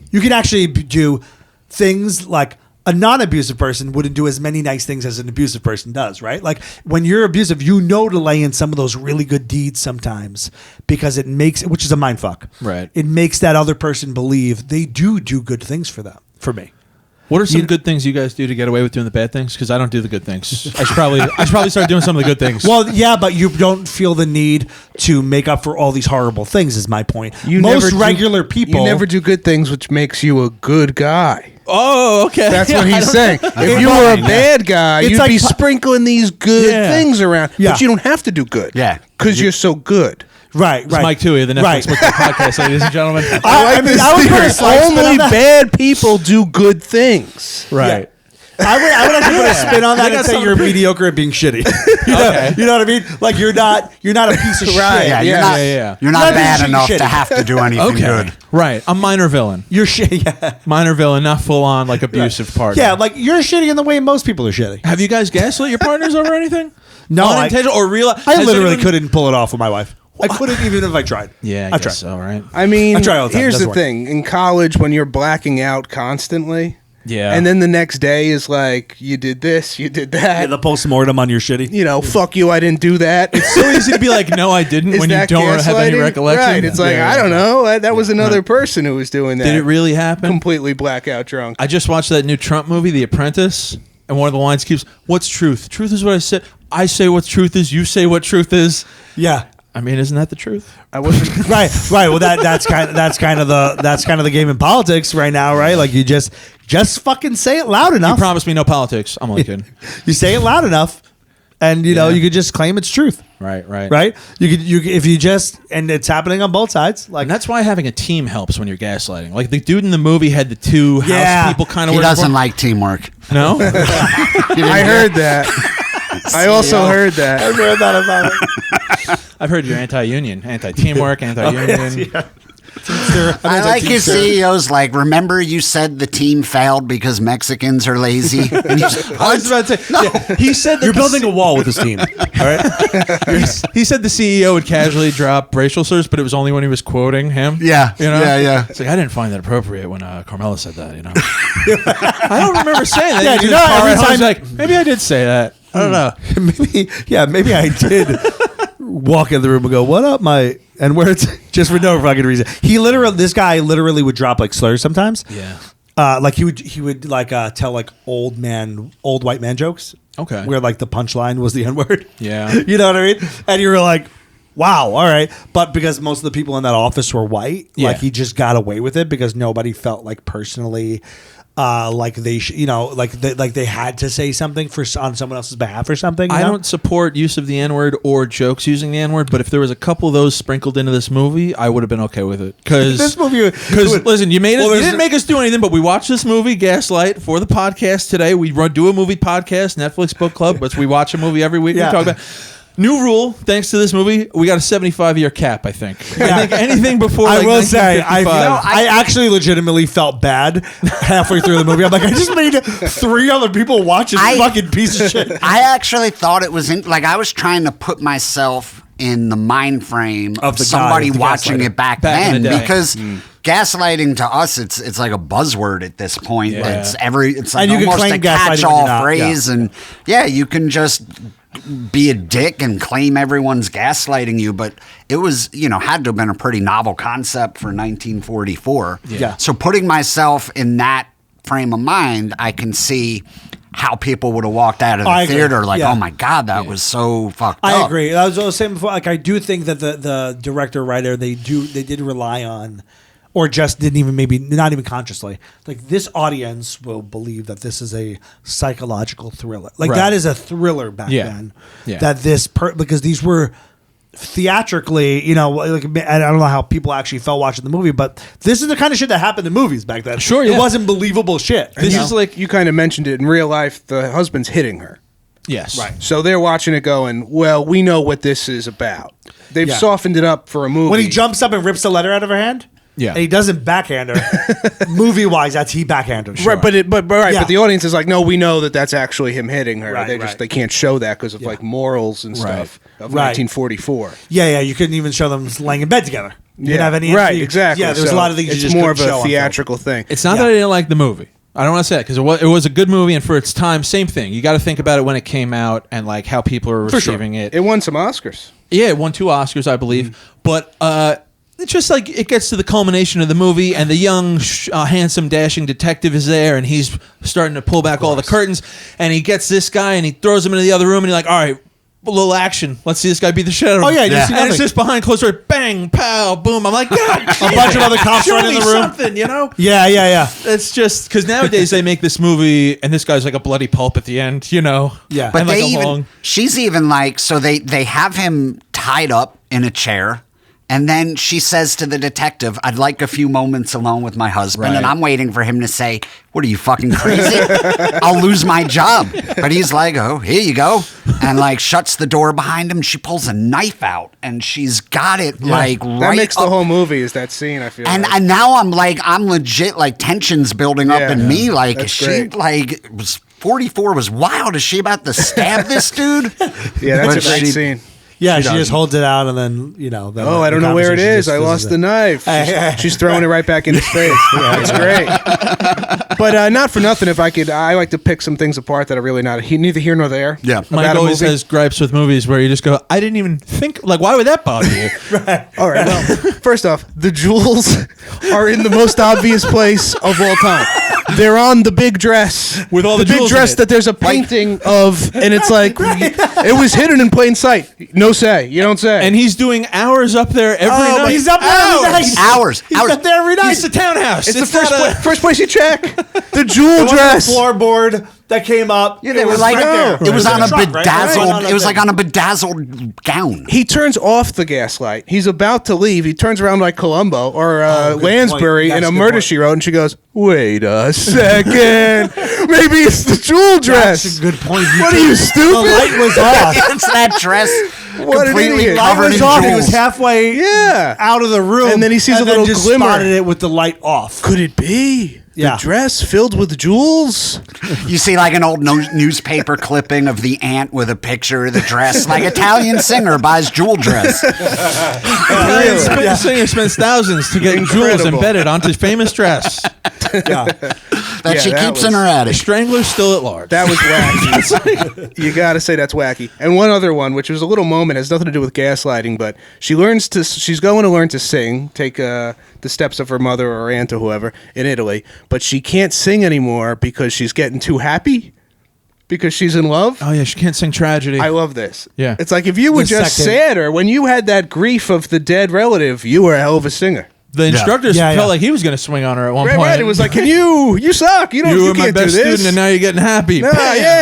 [SPEAKER 2] You can actually do things like a non-abusive person wouldn't do as many nice things as an abusive person does, right? Like when you're abusive, you know to lay in some of those really good deeds sometimes because it makes, which is a mind fuck.
[SPEAKER 3] Right.
[SPEAKER 2] It makes that other person believe they do good things for them, for me.
[SPEAKER 3] What are some good things you guys do to get away with doing the bad things? Because I don't do the good things. I should probably start doing some of the good things.
[SPEAKER 2] Well, yeah, but you don't feel the need to make up for all these horrible things. Is my point. Most regular people,
[SPEAKER 5] you never do good things, which makes you a good guy.
[SPEAKER 3] Oh, okay.
[SPEAKER 5] That's what he's saying. If you were a bad guy, you'd be sprinkling these good things around, but you don't have to do good.
[SPEAKER 4] Yeah,
[SPEAKER 5] because you're so good.
[SPEAKER 2] Right.
[SPEAKER 3] It's Mike Toohey, the Netflix podcast, ladies and gentlemen.
[SPEAKER 5] I was only bad people do good things.
[SPEAKER 3] Right.
[SPEAKER 2] Yeah. I would actually put a spin on that and say you're mediocre at being shitty. You know what I mean? Like you're not a piece of shit.
[SPEAKER 4] Yeah, you're not bad enough to have to do anything good.
[SPEAKER 3] Right. A minor villain.
[SPEAKER 2] You're shitty. Yeah.
[SPEAKER 3] Minor villain, not full on like abusive partner.
[SPEAKER 2] Yeah, like you're shitty in the way most people are shitty.
[SPEAKER 3] Have you guys gaslit your partners over anything?
[SPEAKER 2] No,
[SPEAKER 3] unintentional or real.
[SPEAKER 2] I literally couldn't pull it off with my wife. I couldn't even if I tried.
[SPEAKER 3] Yeah,
[SPEAKER 2] I tried.
[SPEAKER 3] So, right?
[SPEAKER 5] I mean,
[SPEAKER 2] I try all the time.
[SPEAKER 5] Here's the
[SPEAKER 2] Doesn't
[SPEAKER 5] thing. In college, when you're blacking out constantly,
[SPEAKER 3] yeah,
[SPEAKER 5] and then the next day is like, you did this, you did that.
[SPEAKER 2] Yeah, the postmortem on your shitty.
[SPEAKER 5] You know, fuck you, I didn't do that.
[SPEAKER 3] It's so easy to be like, no, I didn't, when you don't have any recollection.
[SPEAKER 5] Right, it's like, I don't know. That was another person who was doing that.
[SPEAKER 3] Did it really happen?
[SPEAKER 5] Completely blackout drunk.
[SPEAKER 3] I just watched that new Trump movie, The Apprentice, and one of the lines keeps, what's truth? Truth is what I said. I say what truth is, you say what truth is.
[SPEAKER 2] Yeah.
[SPEAKER 3] I mean, isn't that the truth?
[SPEAKER 5] I wasn't
[SPEAKER 2] right. Well, that's kind of the game in politics right now, right? Like you just fucking say it loud enough.
[SPEAKER 3] You promised me no politics. I'm only kidding.
[SPEAKER 2] You say it loud enough, and you know you could just claim it's truth.
[SPEAKER 3] Right.
[SPEAKER 2] You could if you just, and it's happening on both sides. Like,
[SPEAKER 3] and that's why having a team helps when you're gaslighting. Like the dude in the movie had the two house people kind of.
[SPEAKER 4] He doesn't like teamwork.
[SPEAKER 3] No,
[SPEAKER 5] I heard that. I also heard that.
[SPEAKER 2] I've heard that about it.
[SPEAKER 3] I've heard you're anti-union, anti-teamwork, anti-union.
[SPEAKER 4] I like his CEO's like, remember you said the team failed because Mexicans are lazy? And
[SPEAKER 3] I was about to say, no. He said that
[SPEAKER 2] you're building a wall with this team. All right.
[SPEAKER 3] He said the CEO would casually drop racial slurs, but it was only when he was quoting him.
[SPEAKER 4] Yeah.
[SPEAKER 3] You know?
[SPEAKER 4] Yeah.
[SPEAKER 3] It's like, I didn't find that appropriate when Carmelo said that, you know. I don't remember saying that.
[SPEAKER 2] Yeah, you know, every time
[SPEAKER 3] like, maybe I did say that. I don't know.
[SPEAKER 2] Maybe I did walk in the room and go, "What up, my?" And where it's just for no fucking reason. This guy literally would drop like slurs sometimes.
[SPEAKER 3] Yeah.
[SPEAKER 2] Like he would like tell like old white man jokes.
[SPEAKER 3] Okay.
[SPEAKER 2] Where like the punchline was the N-word.
[SPEAKER 3] Yeah.
[SPEAKER 2] You know what I mean? And you were like, wow, all right. But because most of the people in that office were white, like he just got away with it because nobody felt like personally like they they had to say something on someone else's behalf or something.
[SPEAKER 3] I don't support use of the N-word or jokes using the N-word, but if there was a couple of those sprinkled into this movie, I would have been okay with it. Because listen, you didn't make us do anything, but we watched this movie Gaslight for the podcast today. We do a movie podcast, Netflix Book Club, but we watch a movie every week. We talk about. New rule, thanks to this movie, we got a 75-year cap, I think. I think anything before
[SPEAKER 2] I will say, I actually legitimately felt bad halfway through the movie. I'm like, I just made 3 other people watch this fucking piece of shit.
[SPEAKER 4] I actually thought it was, I was trying to put myself in the mind frame of somebody watching it back then. Because gaslighting to us, it's like a buzzword at this point. Yeah. It's like almost a catch-all phrase. And you can just be a dick and claim everyone's gaslighting you, but it was, had to have been a pretty novel concept for 1944.
[SPEAKER 2] Yeah.
[SPEAKER 4] So putting myself in that frame of mind, I can see how people would have walked out of the theater like, oh my God, that was so fucked up.
[SPEAKER 2] I agree. I was saying before, I do think that the director, writer, they did rely on, or just didn't even, maybe not even consciously, like this audience will believe that this is a psychological thriller. Like that is a thriller back then. Yeah. That because these were theatrically, I don't know how people actually felt watching the movie, but this is the kind of shit that happened in movies back then.
[SPEAKER 3] Sure,
[SPEAKER 2] it wasn't believable shit.
[SPEAKER 5] This is like, you kind of mentioned it in real life, the husband's hitting her.
[SPEAKER 3] Yes.
[SPEAKER 2] Right.
[SPEAKER 5] So they're watching it going, well, we know what this is about. They've softened it up for a movie.
[SPEAKER 2] When he jumps up and rips the letter out of her hand?
[SPEAKER 3] Yeah,
[SPEAKER 2] and he doesn't backhand her. Movie wise, he backhanded her. Sure.
[SPEAKER 5] Right, but the audience is like, no, we know that that's actually him hitting her. They can't show that because of like morals and stuff of 1944.
[SPEAKER 2] Yeah, you couldn't even show them laying in bed together. You didn't have any.
[SPEAKER 5] Right, exactly.
[SPEAKER 2] Yeah, there was a lot of things.
[SPEAKER 5] It's more of a theatrical thing.
[SPEAKER 3] It's not that I didn't like the movie. I don't want to say that because it was a good movie, and for its time, same thing. You got to think about it when it came out and like how people are receiving it.
[SPEAKER 5] It won some Oscars.
[SPEAKER 3] Yeah, it won 2 Oscars, I believe. But it's just like it gets to the culmination of the movie, and the young, handsome, dashing detective is there, and he's starting to pull back all the curtains, and he gets this guy, and he throws him into the other room, and he's like, all right, a little action. Let's see this guy beat the shit out of him.
[SPEAKER 2] Oh, yeah.
[SPEAKER 3] And it's just behind closed door, bang, pow, boom. I'm like, God,
[SPEAKER 2] a bunch of other cops right in the room.
[SPEAKER 3] Something,
[SPEAKER 2] Yeah.
[SPEAKER 3] It's just, because nowadays they make this movie, and this guy's like a bloody pulp at the end,
[SPEAKER 2] Yeah.
[SPEAKER 4] But she's even like, so they have him tied up in a chair. And then she says to the detective, I'd like a few moments alone with my husband. Right. And I'm waiting for him to say, what are you, fucking crazy? I'll lose my job. But he's like, oh, here you go. And like shuts the door behind him. She pulls a knife out and she's got it right
[SPEAKER 5] that makes the whole movie is that scene, I feel
[SPEAKER 4] and now I'm legit, like tension's building up in me. Like, is she like, was 44 was wild. Is she about to stab this dude?
[SPEAKER 5] Yeah, that's a great scene.
[SPEAKER 2] Yeah, she just holds it out and then, Then
[SPEAKER 5] I don't know where it is. I lost the kneif. She's throwing it right back in his face. It's great. But not for nothing, I like to pick some things apart that are really neither here nor there.
[SPEAKER 4] Yeah.
[SPEAKER 3] Mike always has gripes with movies where you just go, I didn't even think, like, why would that bother you?
[SPEAKER 2] Right.
[SPEAKER 5] All right, well, first off, the jewels are in the most obvious place of all time. They're on the big dress.
[SPEAKER 3] With all the
[SPEAKER 5] big dress that there's a painting of, and it's like, it was hidden in plain sight. No say. You don't say.
[SPEAKER 3] And he's doing hours up there every night.
[SPEAKER 2] He's up there every night.
[SPEAKER 4] Hours.
[SPEAKER 2] He's up there every night.
[SPEAKER 3] It's a townhouse.
[SPEAKER 5] It's the first place you check. The jewel dress.
[SPEAKER 2] The floorboard that came up.
[SPEAKER 4] Yeah, they were like, it was on a bedazzled, it was like on a bedazzled gown.
[SPEAKER 5] He turns off the gaslight. He's about to leave. He turns around like Columbo or Lansbury in A Murder, She Wrote, and she goes, wait a second. Maybe it's the jewel dress.
[SPEAKER 2] That's a good point.
[SPEAKER 5] What are you, stupid?
[SPEAKER 2] The light was off.
[SPEAKER 4] It's that dress
[SPEAKER 2] completely covered in jewels. He was halfway out of the room.
[SPEAKER 5] And then he sees a little glimmer.
[SPEAKER 2] Spotted it with the light off.
[SPEAKER 5] Could it be? The dress filled with jewels?
[SPEAKER 4] You see like an old newspaper clipping of the ant with a picture of the dress. Like Italian singer buys jewel dress.
[SPEAKER 3] Italian singer spends thousands to get jewels embedded onto his famous dress.
[SPEAKER 4] That she keeps in her attic.
[SPEAKER 3] Strangler's still at large.
[SPEAKER 5] That was wacky. You got to say that's wacky. And one other one, which was a little moment, has nothing to do with gaslighting, but she's going to learn to sing, take the steps of her mother or aunt or whoever in Italy, but she can't sing anymore because she's getting too happy. because she's in love.
[SPEAKER 3] Oh yeah, she can't sing tragedy.
[SPEAKER 5] I love this.
[SPEAKER 3] Yeah.
[SPEAKER 5] It's like if you were just sadder, when you had that grief of the dead relative, you were a hell of a singer.
[SPEAKER 3] The instructor felt like he was going to swing on her at one point.
[SPEAKER 5] Right. It was like, you suck. You
[SPEAKER 3] were my best student, and now you're getting happy.
[SPEAKER 5] No,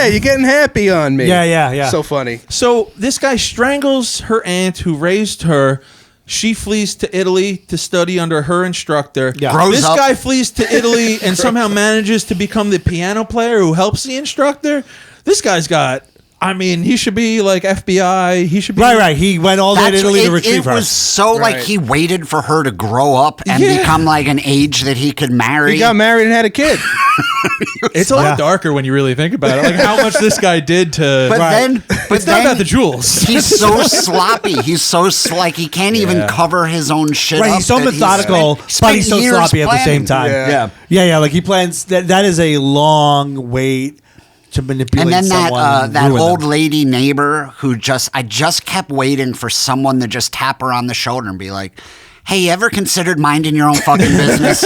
[SPEAKER 5] you're getting happy on me.
[SPEAKER 2] Yeah.
[SPEAKER 5] So funny.
[SPEAKER 3] So this guy strangles her aunt who raised her. She flees to Italy to study under her instructor.
[SPEAKER 4] Yeah.
[SPEAKER 3] This guy flees to Italy and somehow manages to become the piano player who helps the instructor. This guy's got... I mean, he should be like FBI. He should be
[SPEAKER 2] right. He went all the way to Italy to retrieve her.
[SPEAKER 4] It was so like he waited for her to grow up and become like an age that he could marry.
[SPEAKER 5] He got married and had a kid.
[SPEAKER 3] It's a lot darker when you really think about it. Like how much this guy did to.
[SPEAKER 4] But
[SPEAKER 3] it's not about the jewels.
[SPEAKER 4] He's so sloppy. He's so like he can't even cover his own shit.
[SPEAKER 2] Right.
[SPEAKER 4] Up
[SPEAKER 2] He's so methodical, but he's so sloppy at the same time. Yeah. Like he plans. That is a long wait to manipulate.
[SPEAKER 4] And then
[SPEAKER 2] someone
[SPEAKER 4] that old lady neighbor who I just kept waiting for someone to just tap her on the shoulder and be like, hey, you ever considered minding your own fucking business?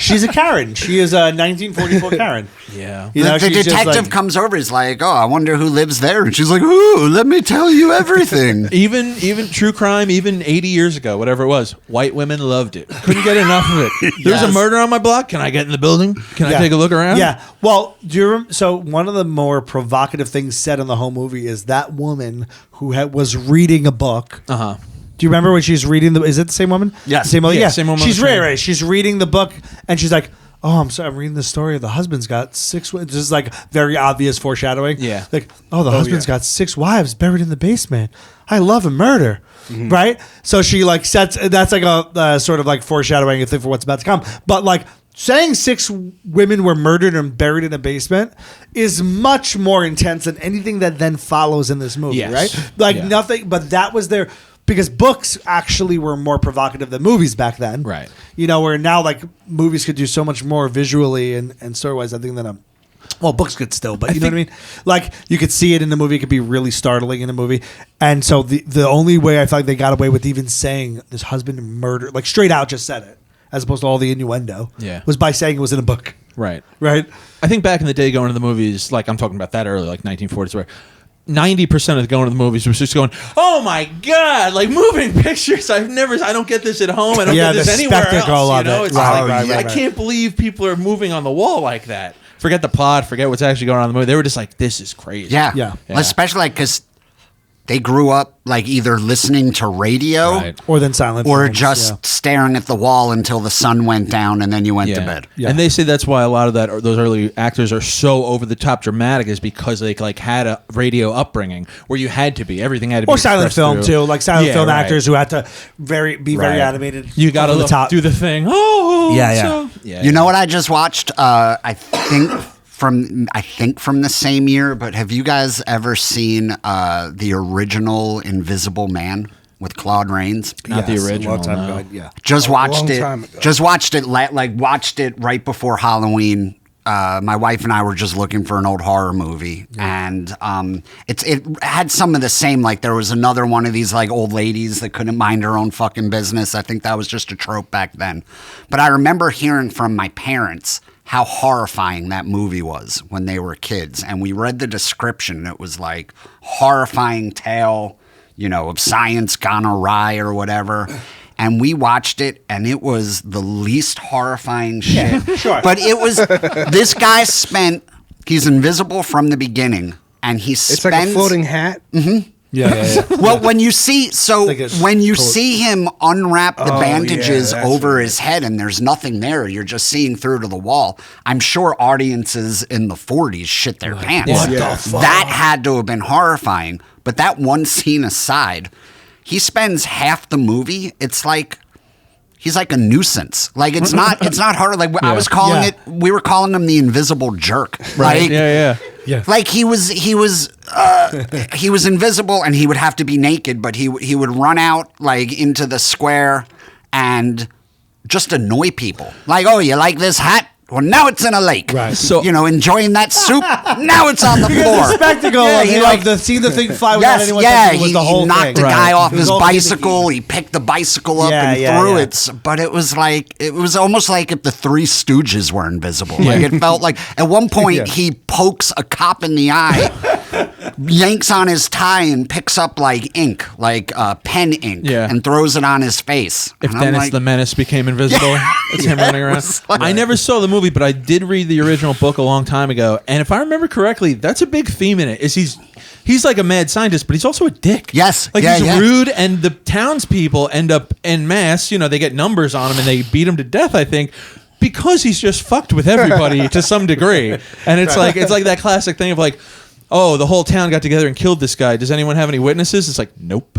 [SPEAKER 2] She's a Karen. She is a 1944 Karen.
[SPEAKER 3] Yeah.
[SPEAKER 4] You know, the detective comes over. He's like, oh, I wonder who lives there. And she's like, ooh, let me tell you everything.
[SPEAKER 3] even true crime, even 80 years ago, whatever it was, white women loved it. Couldn't get enough of it. There's a murder on my block. Can I get in the building? Can I take a look around?
[SPEAKER 2] Yeah. Well, do you remember? So one of the more provocative things said in the whole movie is that woman who was reading a book.
[SPEAKER 3] Uh-huh.
[SPEAKER 2] Do you remember when she's reading is it the same woman?
[SPEAKER 4] Yes.
[SPEAKER 2] The same woman?
[SPEAKER 3] Yeah, same woman.
[SPEAKER 2] She's right. She's reading the book and she's like, oh, I'm sorry, I'm reading the story of the husband's got 6 wives. This is like very obvious foreshadowing.
[SPEAKER 3] Yeah.
[SPEAKER 2] Like, oh, the husband's got 6 wives buried in the basement. I love a murder. Mm-hmm. Right? So she like sets, that's like a sort of like foreshadowing thing for what's about to come. But like saying 6 women were murdered and buried in a basement is much more intense than anything that then follows in this movie, right? Like nothing, but that was their... Because books actually were more provocative than movies back then.
[SPEAKER 3] Right.
[SPEAKER 2] You know, where now like movies could do so much more visually and story-wise, I think, than books could still, but you know what I mean? Like you could see it in the movie, it could be really startling in a movie. And so the only way I felt like they got away with even saying this husband murdered, like straight out just said it, as opposed to all the innuendo, was by saying it was in a book.
[SPEAKER 3] Right.
[SPEAKER 2] Right?
[SPEAKER 3] I think back in the day going to the movies, like I'm talking about that early, like 1940s, where 90% of going to the movies was just going, oh my God, like moving pictures. I don't get this at home. I don't get this anywhere else. You know? It's I can't believe people are moving on the wall like that. Forget the plot, forget what's actually going on in the movie. They were just like, this is crazy.
[SPEAKER 4] Yeah. Especially like, because they grew up like either listening to radio
[SPEAKER 2] or then silent
[SPEAKER 4] or
[SPEAKER 2] films,
[SPEAKER 4] just staring at the wall until the sun went down and then you went to bed.
[SPEAKER 3] Yeah. And they say that's why a lot of those early actors are so over the top dramatic is because they like had a radio upbringing where you had to be, everything had to be.
[SPEAKER 2] Or silent film
[SPEAKER 3] through.
[SPEAKER 2] too, like silent film actors who had to be very animated.
[SPEAKER 3] You got to do the thing.
[SPEAKER 4] You know what I just watched? I think from the same year, but have you guys ever seen the original Invisible Man with Claude Rains?
[SPEAKER 3] Not the original.
[SPEAKER 2] A long time ago. Yeah.
[SPEAKER 4] Just watched it. Just watched it. Watched it right before Halloween. My wife and I were just looking for an old horror movie, and it had some of the same. Like there was another one of these like old ladies that couldn't mind her own fucking business. I think that was just a trope back then. But I remember hearing from my parents how horrifying that movie was when they were kids. And we read the description. It was like horrifying tale, of science gone awry or whatever. And we watched it, and it was the least horrifying shit.
[SPEAKER 2] Yeah, sure.
[SPEAKER 4] But it was, this guy he's invisible from the beginning, and he spends...
[SPEAKER 5] It's like a floating hat?
[SPEAKER 4] Mm-hmm.
[SPEAKER 2] Yeah.
[SPEAKER 4] Well, when you see him unwrap the bandages over his head and there's nothing there, you're just seeing through to the wall. I'm sure audiences in the 40s shit their pants.
[SPEAKER 2] What the fuck?
[SPEAKER 4] That had to have been horrifying. But that one scene aside, he spends half the movie. It's like he's like a nuisance. Like it's not hard. Like I was calling it. We were calling him the invisible jerk.
[SPEAKER 3] Right.
[SPEAKER 4] Like,
[SPEAKER 3] Yeah.
[SPEAKER 4] Like he was invisible and he would have to be naked, but he would run out like into the square and just annoy people. Like, oh, you like this hat? Well, now it's in a lake.
[SPEAKER 2] Right.
[SPEAKER 4] So, enjoying that soup. Now it's on the floor.
[SPEAKER 2] The spectacle of seeing the thing fly without anyone touching was the whole
[SPEAKER 4] he knocked
[SPEAKER 2] thing.
[SPEAKER 4] the guy off his
[SPEAKER 2] all
[SPEAKER 4] bicycle. He picked the bicycle up and threw it. But it was almost like if the Three Stooges were invisible. Like it felt like at one point he pokes a cop in the eye, yanks on his tie and picks up like ink, like pen ink, and throws it on his face.
[SPEAKER 3] If Dennis the Menace became invisible, it's him running around. I never saw the movie, but I did read the original book a long time ago, and if I remember correctly, that's a big theme in it. Is he's like a mad scientist, but he's also a dick.
[SPEAKER 4] Yes,
[SPEAKER 3] like he's rude, and the townspeople end up en masse. They get numbers on him, and they beat him to death. I think. Because he's just fucked with everybody to some degree, and it's like that classic thing of like, oh, the whole town got together and killed this guy. Does anyone have any witnesses? It's like, nope,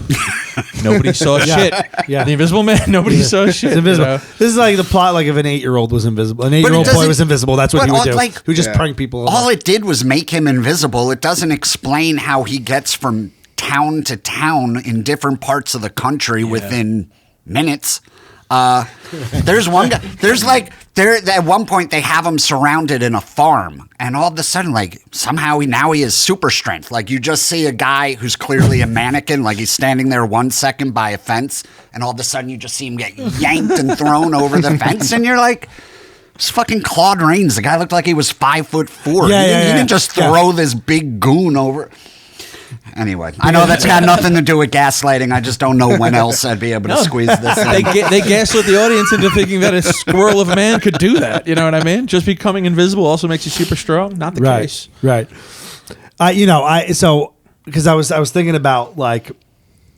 [SPEAKER 3] nobody saw shit. Yeah, the Invisible Man, nobody saw shit.
[SPEAKER 2] It's invisible. This is like the plot, like if an 8-year-old was invisible, an 8-year-old boy was invisible. That's what he would do. He would just prank people.
[SPEAKER 4] All it did was make him invisible. It doesn't explain how he gets from town to town in different parts of the country within minutes. There's one guy. At one point they have him surrounded in a farm, and all of a sudden, like somehow he has super strength. Like you just see a guy who's clearly a mannequin, like he's standing there 1 second by a fence, and all of a sudden you just see him get yanked and thrown over the fence, and you're like, it's fucking Claude Rains. The guy looked like he was 5'4". He didn't just throw this big goon over. Anyway, I know that's got nothing to do with gaslighting. I just don't know when else I'd be able to squeeze this in.
[SPEAKER 3] They gaslit the audience into thinking that a squirrel of a man could do that. You know what I mean? Just becoming invisible also makes you super strong. Not the case.
[SPEAKER 2] Right. Because I was thinking about like,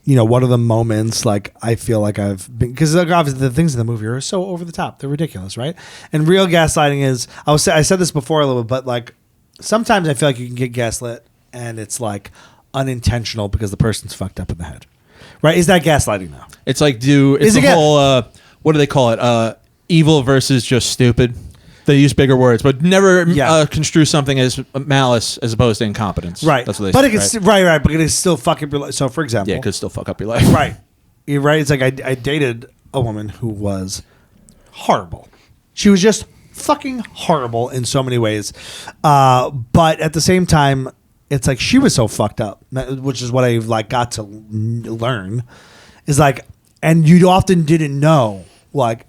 [SPEAKER 2] what are the moments like I feel like I've been, because like, obviously the things in the movie are so over the top. They're ridiculous, right? And real gaslighting is, I said this before a little bit, but like sometimes I feel like you can get gaslit and it's like unintentional because the person's fucked up in the head, right? Is that gaslighting now?
[SPEAKER 3] It's like it's the whole what do they call it? Evil versus just stupid. They use bigger words, but never construe something as malice as opposed to incompetence.
[SPEAKER 2] Right.
[SPEAKER 3] That's what they
[SPEAKER 2] but
[SPEAKER 3] say,
[SPEAKER 2] it can right, but it is still fuck up your life. So for example,
[SPEAKER 3] it could still fuck up your life.
[SPEAKER 2] Right. You're right. It's like I dated a woman who was horrible. She was just fucking horrible in so many ways, but at the same time, it's like she was so fucked up, which is what I like got to learn. Is like, and you often didn't know, like,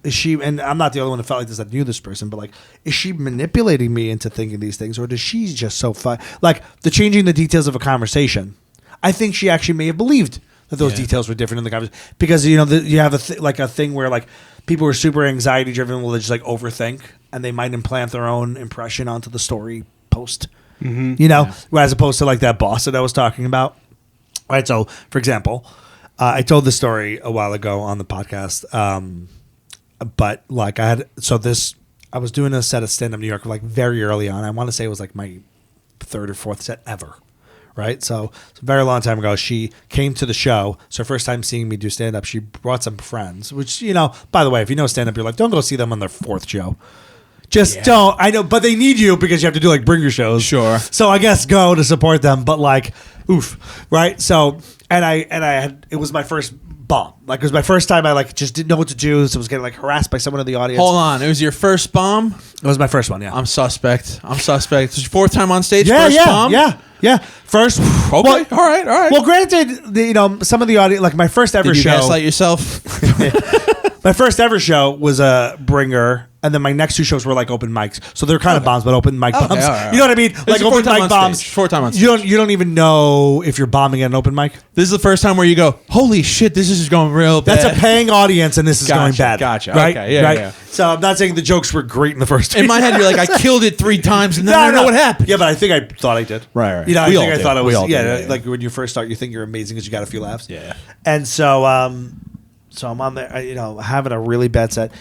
[SPEAKER 2] is she? And I'm not the only one who felt like this. I knew this person, but like, is she manipulating me into thinking these things, or does she just so like the changing the details of a conversation? I think she actually may have believed that those details were different in the conversation because you have a thing where like people who are super anxiety driven will just like overthink and they might implant their own impression onto the story post. Mm-hmm. As opposed to like that boss that I was talking about. All right. So, for example, I told this story a while ago on the podcast, but like I was doing a set of stand-up New York like very early on. I want to say it was like my 3rd or 4th set ever. Right. So a very long time ago, she came to the show. So her first time seeing me do stand-up, she brought some friends, which, by the way, if you know stand-up, you're like, don't go see them on their 4th show. Just don't. I know, but they need you because you have to do like bringer shows. Sure. So I guess go to support them, but like, oof, right? So and I had, it was my first bomb. Like it was my first time. I like just didn't know what to do. So I was getting like harassed by someone in the audience.
[SPEAKER 3] Hold on, it was your first bomb?
[SPEAKER 2] It was my first one. Yeah.
[SPEAKER 3] I'm suspect. It's your 4th time on stage.
[SPEAKER 2] Yeah,
[SPEAKER 3] first bomb.
[SPEAKER 2] Yeah. First.
[SPEAKER 3] Okay. Well, all right.
[SPEAKER 2] Well, granted, some of the audience, like my first ever
[SPEAKER 3] Did you
[SPEAKER 2] show.
[SPEAKER 3] gaslight yourself?
[SPEAKER 2] My first ever show was a bringer, and then my next 2 shows were like open mics. So they're kind of bombs, but open mic bombs.
[SPEAKER 3] Right.
[SPEAKER 2] You know what I mean? Like open mic bombs.
[SPEAKER 3] 4 time on stage.
[SPEAKER 2] You don't even know if you're bombing at an open mic.
[SPEAKER 3] This is the first time where you go, holy shit, this is going real bad.
[SPEAKER 2] That's a paying audience, and this is going bad.
[SPEAKER 3] Gotcha.
[SPEAKER 2] Right?
[SPEAKER 3] Okay. Yeah.
[SPEAKER 2] So I'm not saying the jokes were great in the first.
[SPEAKER 3] In my head, you're like, I killed it 3 times, and then I don't know what happened.
[SPEAKER 2] Yeah, but I think I thought I did.
[SPEAKER 3] Right.
[SPEAKER 2] I thought it was. Like when you first start, you think you're amazing because you got a few laughs.
[SPEAKER 3] Yeah.
[SPEAKER 2] And so. So I'm on there, having a really bad set.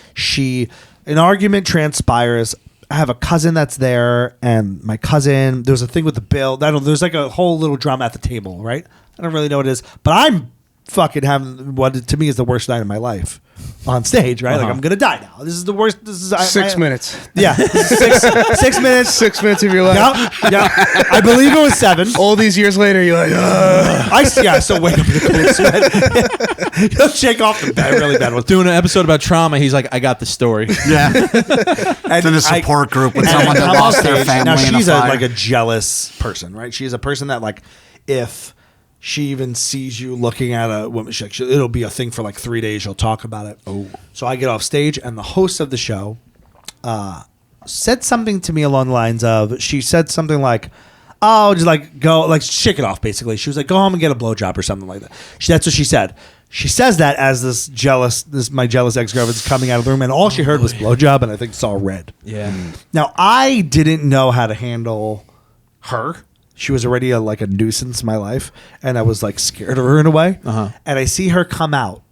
[SPEAKER 2] An argument transpires. I have a cousin that's there, and my cousin, there's a thing with the bill. There's like a whole little drama at the table, right? I don't really know what it is, but I'm fucking having what to me is the worst night of my life on stage, right? Like I'm gonna die now. This is the worst. This is
[SPEAKER 5] 6 minutes.
[SPEAKER 2] Yeah, 6 minutes.
[SPEAKER 5] 6 minutes of your life.
[SPEAKER 2] Yeah. I believe it was 7.
[SPEAKER 5] All these years later, you're like,
[SPEAKER 2] I still wake up in the cold sweat. He'll shake off the bad, really bad one.
[SPEAKER 3] Doing an episode about trauma, he's like, I got the story.
[SPEAKER 4] Yeah. It's in a support group with someone that lost their family.
[SPEAKER 2] Now she's
[SPEAKER 4] in a fire.
[SPEAKER 2] like a jealous person, right? She's a person that like if she even sees you looking at a woman, it'll be a thing for like 3 days. She'll talk about it. Oh, so I get off stage, and the host of the show said something to me along the lines of, she said something like, "Oh, just like go, like shake it off." Basically, she was like, "Go home and get a blowjob" or something like that. That's what she said. She says that as my jealous ex-girlfriend is coming out of the room, and all she heard was blowjob, and I think saw red.
[SPEAKER 3] Yeah.
[SPEAKER 2] Now I didn't know how to handle her. She was already a nuisance in my life, and I was like scared of her in a way. And I see her come out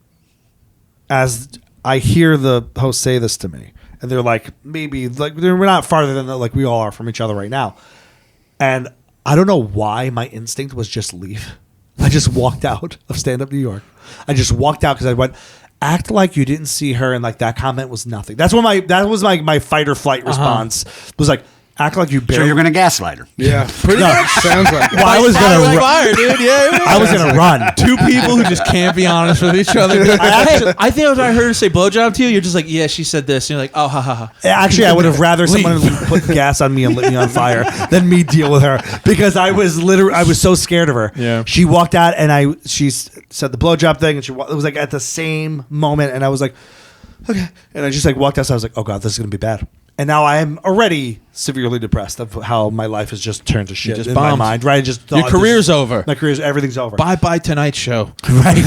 [SPEAKER 2] as I hear the host say this to me, and they're like, maybe like we're not farther than like we all are from each other right now. And I don't know why my instinct was just leave. I just walked out of Stand Up New York. I just walked out because I went, act like you didn't see her, and like that comment was nothing. That was my fight or flight response. Was like, act like you barely.
[SPEAKER 4] So you're going to gaslight her.
[SPEAKER 5] yeah, pretty much. Sounds like it.
[SPEAKER 2] Well, I was gonna
[SPEAKER 3] fire, dude. Yeah.
[SPEAKER 2] I was gonna run.
[SPEAKER 3] Two people who just can't be honest with each other. I think if I heard her say blowjob to you, you're just like, yeah, she said this. And you're like, oh, ha, ha, ha.
[SPEAKER 2] Actually, I would have rather someone put gas on me and lit me on fire than me deal with her, because I was so scared of her.
[SPEAKER 3] Yeah.
[SPEAKER 2] She walked out, and she said the blowjob thing, and it was like at the same moment, and I was like, okay, and I just like walked outside. I was like, oh god, this is gonna be bad. And now I am already severely depressed of how my life has just turned to shit in my mind. Right,
[SPEAKER 3] Your career's over.
[SPEAKER 2] My career's everything's over.
[SPEAKER 3] Bye, Tonight Show.
[SPEAKER 2] Right.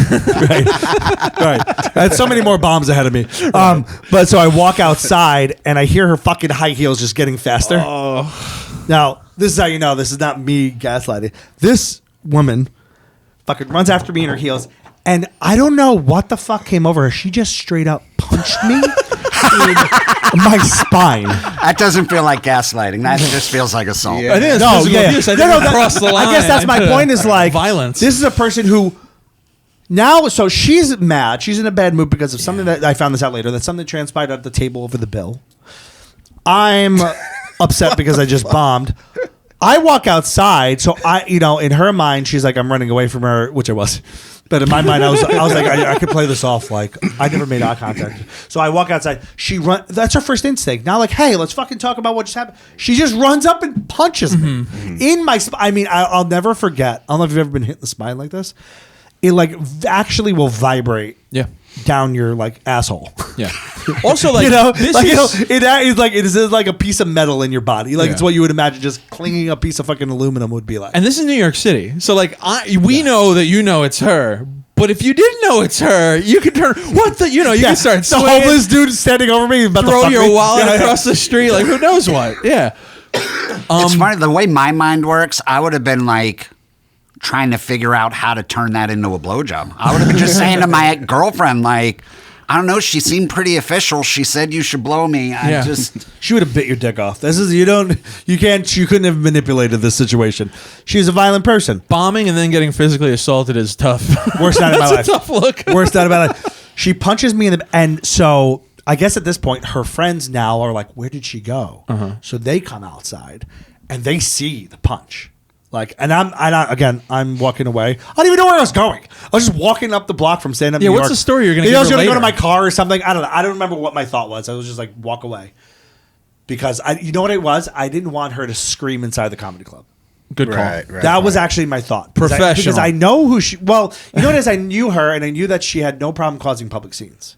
[SPEAKER 2] I had so many more bombs ahead of me. But so I walk outside, and I hear her fucking high heels just getting faster. Oh. Now this is how you know this is not me gaslighting. This woman fucking runs after me in her heels, and I don't know what the fuck came over her. She just straight up punched me in my spine.
[SPEAKER 4] That doesn't feel like gaslighting. That just feels like assault.
[SPEAKER 3] I think that's physical abuse. I think we crossed the line.
[SPEAKER 2] I guess that's my point. Is like
[SPEAKER 3] violence.
[SPEAKER 2] This is a person who now. So she's mad. She's in a bad mood because of something that I found this out later. That's something that transpired at the table over the bill. I'm upset because I just bombed. I walk outside, so in her mind, she's like, I'm running away from her, which I was. But in my mind, I was like, I could play this off. Like, I never made eye contact. So I walk outside. She run. That's her first instinct. Now, like, hey, let's fucking talk about what just happened. She just runs up and punches me in my spine. I mean, I'll never forget. I don't know if you've ever been hit in the spine like this. It like actually will vibrate.
[SPEAKER 3] Yeah.
[SPEAKER 2] Down your like asshole.
[SPEAKER 3] Yeah. Also, like
[SPEAKER 2] it is like a piece of metal in your body. Like it's what you would imagine just clinging a piece of fucking aluminum would be like.
[SPEAKER 3] And this is New York City, so like we know that you know it's her. But if you didn't know it's her, you can turn you can start swinging.
[SPEAKER 2] The homeless dude standing over me, about
[SPEAKER 3] throw your wallet across the street, like who knows what? Yeah.
[SPEAKER 4] It's funny the way my mind works. I would have been like trying to figure out how to turn that into a blowjob. I would have been just saying to my girlfriend, like, I don't know, she seemed pretty official. She said you should blow me.
[SPEAKER 2] She would have bit your dick off. You couldn't have manipulated this situation. She's a violent person.
[SPEAKER 3] Bombing and then getting physically assaulted is tough.
[SPEAKER 2] Worst night of my life.
[SPEAKER 3] That's a tough look.
[SPEAKER 2] Worst night of my life. She punches me and so I guess at this point her friends now are like, where did she go? So they come outside and they see the punch. Like, and I'm walking away. I don't even know where I was going. I was just walking up the block from Stand Up New York.
[SPEAKER 3] What's the story you're going to
[SPEAKER 2] give her
[SPEAKER 3] later?
[SPEAKER 2] I was going to go to my car or something. I don't know. I don't remember what my thought was. I was just like, walk away. Because, you know what it was? I didn't want her to scream inside the comedy club.
[SPEAKER 3] Good call.
[SPEAKER 5] Right,
[SPEAKER 2] that was actually my thought.
[SPEAKER 3] Professional.
[SPEAKER 2] Because I know who she... Well, you know what it is? I knew her, and I knew that she had no problem causing public scenes.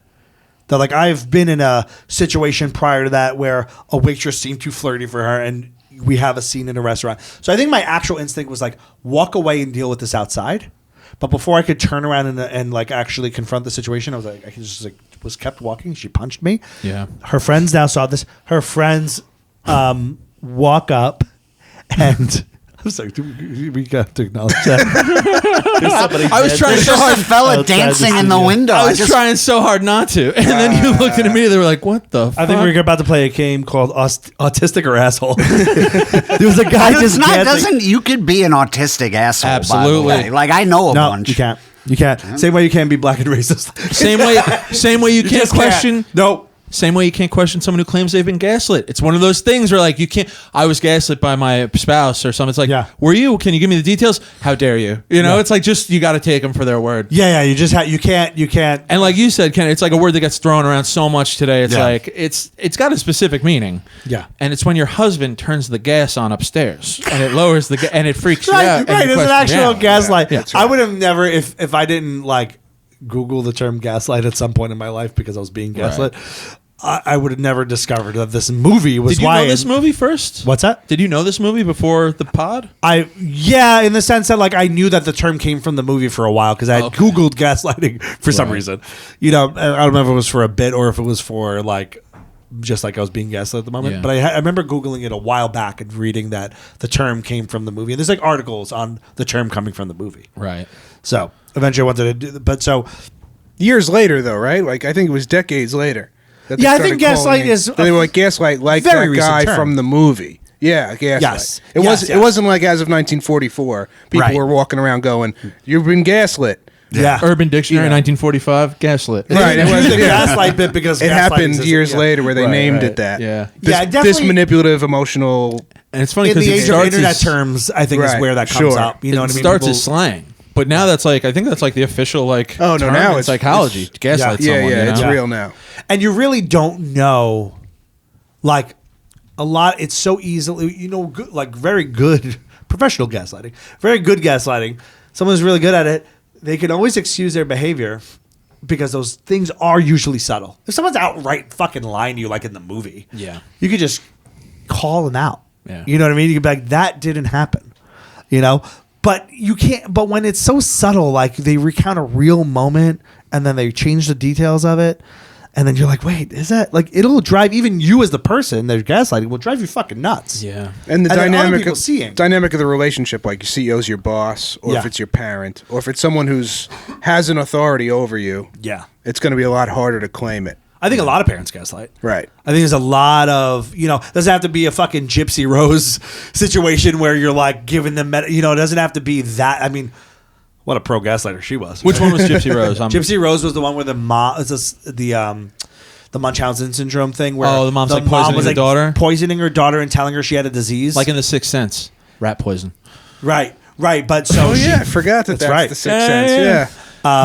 [SPEAKER 2] That, like, I've been in a situation prior to that where a waitress seemed too flirty for her, and... we have a scene in a restaurant. So I think my actual instinct was like, walk away and deal with this outside. But before I could turn around and like actually confront the situation, I was like, I just like was kept walking. She punched me.
[SPEAKER 3] Yeah.
[SPEAKER 2] Her friends now saw this. Her friends walk up and I was like, we got to acknowledge that.
[SPEAKER 3] I was trying so hard.
[SPEAKER 4] Fella dancing in the window.
[SPEAKER 3] I was trying so hard not to, and then you looked at me. They were like, "What the?"
[SPEAKER 2] I think we were about to play a game called Autistic or Asshole. There was a guy just dancing.
[SPEAKER 4] You could be an autistic asshole.
[SPEAKER 3] Absolutely.
[SPEAKER 4] By the way. Like I know a bunch.
[SPEAKER 2] You can't. You can't. Same way you can't be black and racist.
[SPEAKER 3] Same way you can't
[SPEAKER 2] just
[SPEAKER 3] question.
[SPEAKER 2] Nope.
[SPEAKER 3] Same way you can't question someone who claims they've been gaslit. It's one of those things where like you can't. I was gaslit by my spouse or something. It's like, were you? Can you give me the details? How dare you? You know, it's like just you got to take them for their word.
[SPEAKER 2] Yeah. You just you can't.
[SPEAKER 3] And like you said, Ken, it's like a word that gets thrown around so much today. It's like it's got a specific meaning.
[SPEAKER 2] Yeah.
[SPEAKER 3] And it's when your husband turns the gas on upstairs and it lowers the and it freaks you out.
[SPEAKER 2] Right. It's an actual gaslight.
[SPEAKER 3] Yeah.
[SPEAKER 2] I would have never if I didn't like Google the term gaslight at some point in my life because I was being gaslit. Right. I would have never discovered that this movie was.
[SPEAKER 3] Did you know this movie first?
[SPEAKER 2] What's that?
[SPEAKER 3] Did you know this movie before the pod?
[SPEAKER 2] Yeah, in the sense that like I knew that the term came from the movie for a while because I had Googled gaslighting for some reason. You know, I don't remember if it was for a bit or if it was for like just like I was being gaslit at the moment. Yeah. But I remember Googling it a while back and reading that the term came from the movie. And there's like articles on the term coming from the movie.
[SPEAKER 3] Right.
[SPEAKER 2] So eventually I wanted to do, but so
[SPEAKER 5] years later though, right? Like I think it was decades later.
[SPEAKER 2] Yeah, I think gaslight is.
[SPEAKER 5] They were like gaslight, like that guy from the movie. Yeah, gaslight.
[SPEAKER 2] Yes,
[SPEAKER 5] it wasn't like as of 1944. People were walking around going, "You've been gaslit."
[SPEAKER 2] Yeah,
[SPEAKER 3] Urban Dictionary, 1945, gaslit.
[SPEAKER 2] Right, it was the gaslight bit because
[SPEAKER 5] it happened years later where they named it that.
[SPEAKER 3] Yeah,
[SPEAKER 5] this manipulative, emotional.
[SPEAKER 3] And it's funny
[SPEAKER 2] in
[SPEAKER 3] because
[SPEAKER 2] the age of internet terms, I think is where that comes up. You know what I mean?
[SPEAKER 3] It starts as slang. But now that's like I think that's like the official like term
[SPEAKER 5] now
[SPEAKER 3] in psychology. Gaslight someone.
[SPEAKER 5] Yeah, it's real now.
[SPEAKER 2] And you really don't know, like, a lot. It's so easily, good, like very good professional gaslighting, very good gaslighting. Someone's really good at it. They can always excuse their behavior because those things are usually subtle. If someone's outright fucking lying to you, like in the movie, you could just call them out.
[SPEAKER 3] Yeah.
[SPEAKER 2] You know what I mean? You could be like, that didn't happen. But you can't. But when it's so subtle, like they recount a real moment and then they change the details of it, and then you're like, wait, is that like it'll drive even you as the person that's gaslighting will drive you fucking nuts.
[SPEAKER 3] Yeah.
[SPEAKER 5] And the dynamic
[SPEAKER 2] of
[SPEAKER 5] the relationship, like your CEO's your boss, or if it's your parent, or if it's someone who's has an authority over you.
[SPEAKER 2] Yeah.
[SPEAKER 5] It's going to be a lot harder to claim it.
[SPEAKER 2] I think a lot of parents gaslight.
[SPEAKER 5] Right.
[SPEAKER 2] I think there's a lot of, doesn't have to be a fucking Gypsy Rose situation where you're like giving them, it doesn't have to be that. I mean, what a pro gaslighter she was.
[SPEAKER 3] Which one was Gypsy Rose?
[SPEAKER 2] Gypsy Rose was the one where the Munchausen syndrome thing where
[SPEAKER 3] the mom's poisoning her daughter?
[SPEAKER 2] Poisoning her daughter and telling her she had a disease.
[SPEAKER 3] Like in The Sixth Sense, rat poison.
[SPEAKER 2] Right. But so
[SPEAKER 5] I forgot that's right. The Sixth Sense. Yeah.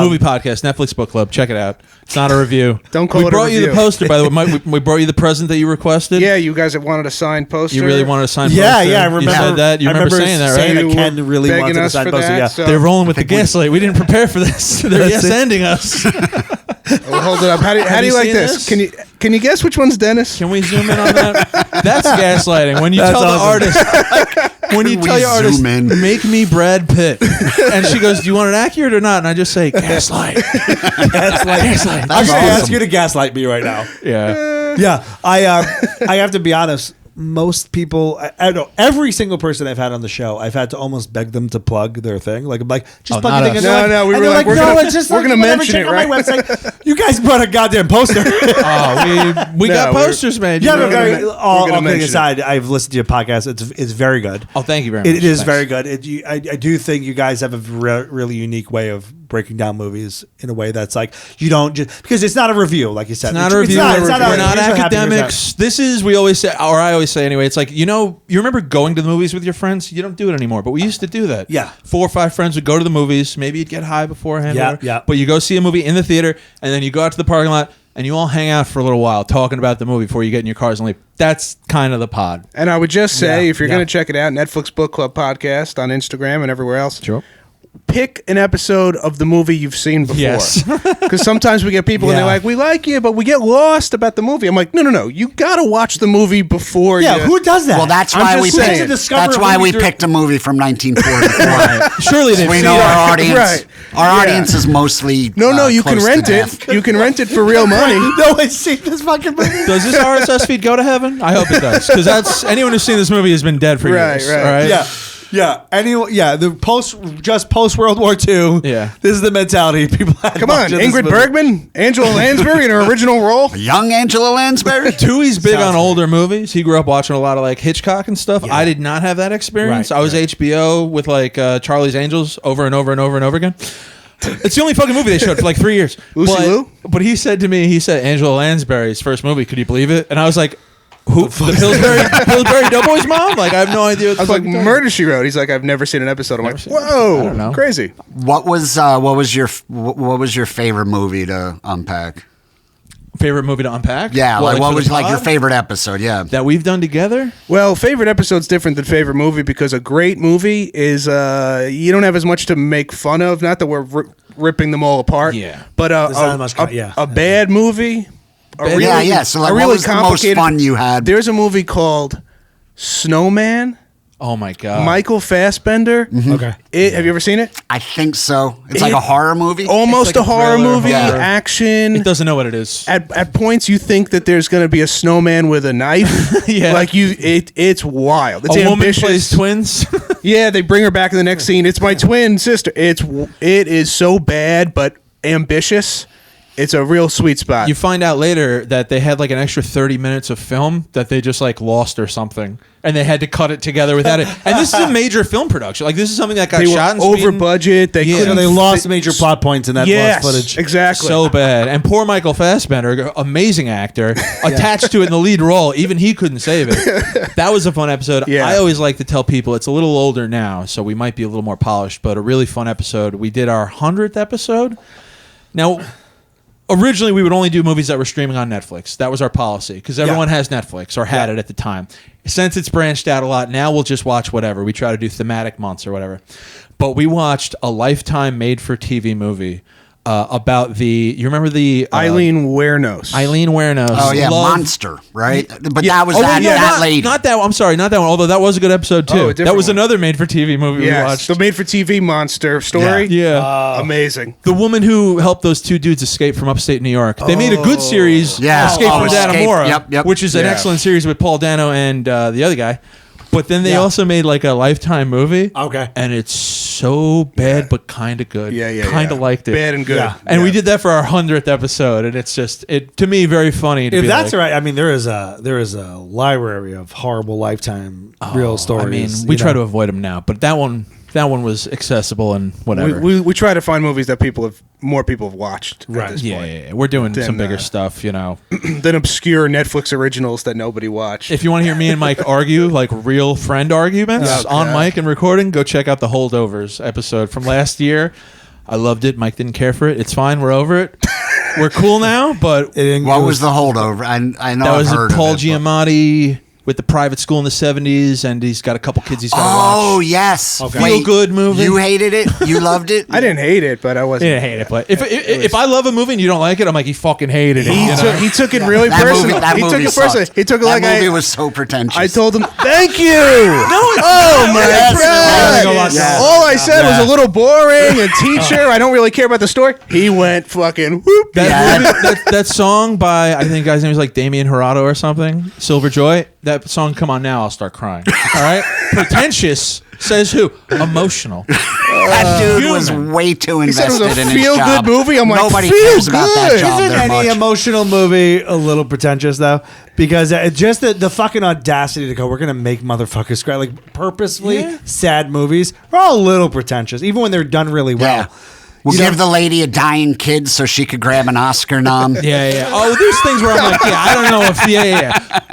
[SPEAKER 3] Movie podcast, Netflix book club. Check it out. It's not a review.
[SPEAKER 5] Don't call it a review.
[SPEAKER 3] We brought you the poster, by the way. We brought you the present that you requested.
[SPEAKER 5] Yeah, you guys have wanted a signed poster.
[SPEAKER 3] You really wanted a signed poster.
[SPEAKER 2] Yeah, I remember.
[SPEAKER 3] You said that. You remember saying that, right?
[SPEAKER 2] Saying that Ken really wanted a signed poster. Yeah,
[SPEAKER 5] so
[SPEAKER 3] they're rolling with the gaslight. We didn't prepare for this. They're yes-ending us.
[SPEAKER 5] Well, hold it up. How do you like this? Can you guess which one's Dennis?
[SPEAKER 3] Can we zoom in on that? That's gaslighting. When you tell the artist. When you tell your artist, make me Brad Pitt, and she goes, "Do you want it accurate or not?" And I just say, "Gaslight, gaslight."
[SPEAKER 2] I'm going to ask you to gaslight me right now.
[SPEAKER 3] Yeah.
[SPEAKER 2] I have to be honest. Most people, I don't know, every single person I've had on the show, I've had to almost beg them to plug their thing. Like, I'm like, just plug your thing.
[SPEAKER 5] No, we were like, we're gonna mention it, right?
[SPEAKER 2] On my website. You guys brought a goddamn poster.
[SPEAKER 3] We got posters, man.
[SPEAKER 2] Yeah, all kidding aside, I've listened to your podcast. It's very good.
[SPEAKER 3] Oh, thank you very much.
[SPEAKER 2] It is very good. I do think you guys have a really unique way of breaking down movies in a way that's like you don't just because it's not a review, like you said.
[SPEAKER 3] It's not a review. We're not academics. This is we always say, or I always say anyway. It's like you remember going to the movies with your friends. You don't do it anymore, but we used to do that.
[SPEAKER 2] Yeah,
[SPEAKER 3] 4 or 5 friends would go to the movies. Maybe you'd get high beforehand.
[SPEAKER 2] Yeah.
[SPEAKER 3] But you go see a movie in the theater, and then you go out to the parking lot. And you all hang out for a little while talking about the movie before you get in your cars and leave. That's kind of the pod.
[SPEAKER 5] And I would just say, if you're going to check it out, Netflix Book Club Podcast on Instagram and everywhere else.
[SPEAKER 3] Sure.
[SPEAKER 5] Pick an episode of the movie you've seen before.
[SPEAKER 3] Yes.
[SPEAKER 5] Because sometimes we get people and they're like, we like you, but we get lost about the movie. I'm like, no. You got to watch the movie before you...
[SPEAKER 2] who does that?
[SPEAKER 4] Well, that's why we picked a movie from 1944.
[SPEAKER 3] Surely they
[SPEAKER 4] we know our audience. Right. Our audience is mostly
[SPEAKER 5] No, you can rent it. You can rent it for real money.
[SPEAKER 2] No one's seen this fucking movie.
[SPEAKER 3] Does this RSS feed go to heaven? I hope it does. Because anyone who's seen this movie has been dead for years. Right.
[SPEAKER 2] Yeah. Yeah, the post World War II.
[SPEAKER 3] Yeah,
[SPEAKER 2] this is the mentality people have.
[SPEAKER 5] Come on, Ingrid Bergman, Angela Lansbury in her original role.
[SPEAKER 4] Young Angela Lansbury.
[SPEAKER 3] Toohey's big on older movies. He grew up watching a lot of like Hitchcock and stuff. Yeah. I did not have that experience. I was HBO with like Charlie's Angels over and over and over and over again. It's the only fucking movie they showed for like 3 years.
[SPEAKER 5] Lucy Liu?
[SPEAKER 3] But he said to me, Angela Lansbury's first movie. Could you believe it? And I was like, who? The Pillsbury Doughboys mom? Like, I have no idea. What
[SPEAKER 5] I was like, Murder, She Wrote. He's like, I've never seen an episode. I'm like, whoa,
[SPEAKER 3] I don't know.
[SPEAKER 5] crazy.
[SPEAKER 4] What was your favorite movie to unpack?
[SPEAKER 3] Favorite movie to unpack?
[SPEAKER 4] Yeah,
[SPEAKER 3] Well,
[SPEAKER 4] what
[SPEAKER 3] for
[SPEAKER 4] was
[SPEAKER 3] the
[SPEAKER 4] like your
[SPEAKER 3] pod?
[SPEAKER 4] favorite episode? Yeah.
[SPEAKER 3] That we've done together?
[SPEAKER 5] Well, favorite episode's different than favorite movie because a great movie is you don't have as much to make fun of. Not that we're ripping them all apart.
[SPEAKER 3] Yeah.
[SPEAKER 5] But
[SPEAKER 2] There's not much
[SPEAKER 5] a bad movie.
[SPEAKER 4] So like, what was the most fun you had?
[SPEAKER 5] There's a movie called Snowman.
[SPEAKER 3] Oh my God.
[SPEAKER 5] Michael Fassbender.
[SPEAKER 2] Okay.
[SPEAKER 5] Have you ever seen it?
[SPEAKER 4] I think so. It's like a horror movie.
[SPEAKER 5] Almost
[SPEAKER 3] It's like
[SPEAKER 5] a
[SPEAKER 3] a
[SPEAKER 5] horror
[SPEAKER 3] thriller,
[SPEAKER 5] movie,
[SPEAKER 3] horror.
[SPEAKER 5] action.
[SPEAKER 3] It doesn't know what it is.
[SPEAKER 5] At points, you think that there's going to be a snowman with a knife.
[SPEAKER 3] Yeah.
[SPEAKER 5] Like it's wild. It's
[SPEAKER 3] A woman
[SPEAKER 5] ambitious.
[SPEAKER 3] plays twins.
[SPEAKER 5] Yeah, they bring her back in the next scene. It's my twin sister. It is so bad, but ambitious. It's a real sweet spot.
[SPEAKER 3] You find out later that they had like an extra 30 minutes of film that they just like lost or something, and they had to cut it together without it. And this is a major film production. Like, this is something that got
[SPEAKER 5] they
[SPEAKER 3] shot
[SPEAKER 5] were
[SPEAKER 3] in
[SPEAKER 5] over
[SPEAKER 3] Sweden.
[SPEAKER 5] budget. They couldn't.
[SPEAKER 2] They lost major plot points in that lost footage.
[SPEAKER 5] Exactly.
[SPEAKER 3] So bad. And poor Michael Fassbender, amazing actor, attached to it in the lead role. Even he couldn't save it. That was a fun episode.
[SPEAKER 5] Yeah.
[SPEAKER 3] I always like to tell people it's a little older now, so we might be a little more polished, but a really fun episode. We did our 100th episode. Now, originally, we would only do movies that were streaming on Netflix. That was our policy because everyone has Netflix or had it at the time. Since it's branched out a lot, now we'll just watch whatever. We try to do thematic months or whatever. But we watched a Lifetime made-for-TV movie about you remember the...
[SPEAKER 5] Eileen Wuornos.
[SPEAKER 3] Eileen Wuornos.
[SPEAKER 4] Oh yeah, Monster, right? But that was that lady.
[SPEAKER 3] Not that one. I'm sorry, not that one. Although that was a good episode too.
[SPEAKER 5] a different
[SPEAKER 3] That was
[SPEAKER 5] one.
[SPEAKER 3] another made-for-TV movie we
[SPEAKER 5] Yes,
[SPEAKER 3] watched.
[SPEAKER 5] the made-for-TV monster story.
[SPEAKER 3] Yeah.
[SPEAKER 5] Amazing.
[SPEAKER 3] The woman who helped those two dudes escape from upstate New York. They made a good series,
[SPEAKER 4] Yeah.
[SPEAKER 3] Escape from
[SPEAKER 4] Escape.
[SPEAKER 3] Dannemora,
[SPEAKER 4] Yep.
[SPEAKER 3] which is an excellent series with Paul Dano and the other guy. But then they also made like a Lifetime movie.
[SPEAKER 2] Okay.
[SPEAKER 3] And it's so bad, but kind of good. Kind of liked it.
[SPEAKER 5] Bad and good.
[SPEAKER 2] Yeah.
[SPEAKER 3] And we did that for our 100th episode, and it's just to me very funny. To
[SPEAKER 2] If
[SPEAKER 3] be
[SPEAKER 2] that's
[SPEAKER 3] like,
[SPEAKER 2] right, I mean there is a library of horrible Lifetime real stories.
[SPEAKER 3] I mean, we try to avoid them now, but that one was accessible and whatever.
[SPEAKER 5] We try to find movies that more people have watched.
[SPEAKER 2] Right.
[SPEAKER 5] At this
[SPEAKER 3] Yeah,
[SPEAKER 5] point.
[SPEAKER 3] yeah, we're doing some
[SPEAKER 5] Then,
[SPEAKER 3] bigger stuff, you know.
[SPEAKER 5] Than obscure Netflix originals that nobody watched.
[SPEAKER 3] If you want to hear me and Mike argue, like real friend arguments on mic and recording, go check out the Holdovers episode from last year. I loved it. Mike didn't care for it. It's fine. We're over it. We're cool now, but
[SPEAKER 4] What was the holdover? I know
[SPEAKER 3] that
[SPEAKER 4] I've
[SPEAKER 3] was
[SPEAKER 4] heard
[SPEAKER 3] Paul
[SPEAKER 4] of it, but-
[SPEAKER 3] Giamatti with the private school in the 70s, and he's got a couple kids he's got to
[SPEAKER 4] Oh
[SPEAKER 3] watch.
[SPEAKER 4] yes,
[SPEAKER 3] Feel good movie.
[SPEAKER 4] You hated it. You loved it.
[SPEAKER 5] I didn't hate it, but I wasn't.
[SPEAKER 3] Yeah, I hate it. But if I love a movie and you don't like it, I'm like, he fucking hated it. you know?
[SPEAKER 5] He took it really
[SPEAKER 4] That
[SPEAKER 5] personal.
[SPEAKER 4] movie
[SPEAKER 5] He took it
[SPEAKER 4] sucked.
[SPEAKER 5] personally. He took it
[SPEAKER 4] that
[SPEAKER 5] like
[SPEAKER 4] movie was so pretentious.
[SPEAKER 5] I told him, "Thank you."
[SPEAKER 3] Oh
[SPEAKER 5] my
[SPEAKER 4] Yes,
[SPEAKER 5] God!
[SPEAKER 4] yes.
[SPEAKER 5] All I said was a little boring. And teacher, I don't really care about the story. He went fucking whoop.
[SPEAKER 3] That song by, I think the guy's name is like Damien Hirado or something, Silver Joy. That song, Come On Now, I'll Start Crying. All right? Pretentious, says who? Emotional.
[SPEAKER 4] That dude was way too
[SPEAKER 5] He said it
[SPEAKER 4] invested
[SPEAKER 5] was a
[SPEAKER 4] in his
[SPEAKER 5] feel-good
[SPEAKER 4] job.
[SPEAKER 5] movie. I'm like,
[SPEAKER 4] Nobody
[SPEAKER 5] feel
[SPEAKER 4] cares about that
[SPEAKER 5] good.
[SPEAKER 4] job
[SPEAKER 2] Isn't
[SPEAKER 4] that
[SPEAKER 2] any
[SPEAKER 4] much.
[SPEAKER 2] emotional movie a little pretentious though? Because just the fucking audacity to go, we're gonna make motherfuckers cry, like purposefully sad movies are all a little pretentious, even when they're done really well.
[SPEAKER 4] Yeah. We'll give the lady a dying kid so she could grab an Oscar nom.
[SPEAKER 3] Yeah. Oh, there's things where I'm like, I don't know if,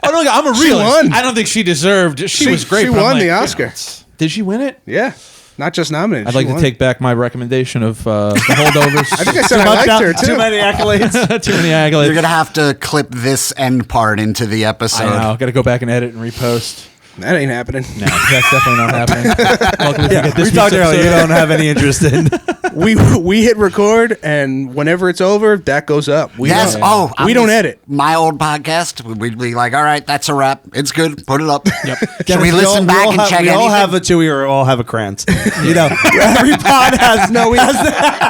[SPEAKER 3] Oh, no, I'm a
[SPEAKER 5] She
[SPEAKER 3] realist.
[SPEAKER 5] won.
[SPEAKER 3] I don't think she deserved. She was great.
[SPEAKER 5] She
[SPEAKER 3] but I'm
[SPEAKER 5] won
[SPEAKER 3] like,
[SPEAKER 5] the Oscar.
[SPEAKER 3] Did she win it?
[SPEAKER 5] Yeah, not just nominated.
[SPEAKER 3] I'd
[SPEAKER 5] she
[SPEAKER 3] like to
[SPEAKER 5] won.
[SPEAKER 3] take back my recommendation of the Holdovers.
[SPEAKER 5] I think I said I liked her
[SPEAKER 2] Too
[SPEAKER 5] too.
[SPEAKER 2] many accolades.
[SPEAKER 3] Too many accolades.
[SPEAKER 4] You're gonna have to clip this end part into the episode.
[SPEAKER 3] I know. Got to go back and edit and repost.
[SPEAKER 5] That ain't happening.
[SPEAKER 3] No, that's definitely not happening. Luckily, we get this
[SPEAKER 2] We talked
[SPEAKER 3] week's
[SPEAKER 2] earlier. You
[SPEAKER 3] episode.
[SPEAKER 2] don't have any interest in.
[SPEAKER 5] We hit record, and whenever it's over, that goes up. We
[SPEAKER 4] Yes.
[SPEAKER 5] don't,
[SPEAKER 4] Oh,
[SPEAKER 5] we don't edit.
[SPEAKER 4] My old podcast, we'd be like, "All right, that's a wrap. It's good. Put it up."
[SPEAKER 3] Yep.
[SPEAKER 4] Should we listen back and check
[SPEAKER 2] We
[SPEAKER 4] anything?
[SPEAKER 2] all have a Toohey or all have a Krantz. You know, every pod has
[SPEAKER 5] No,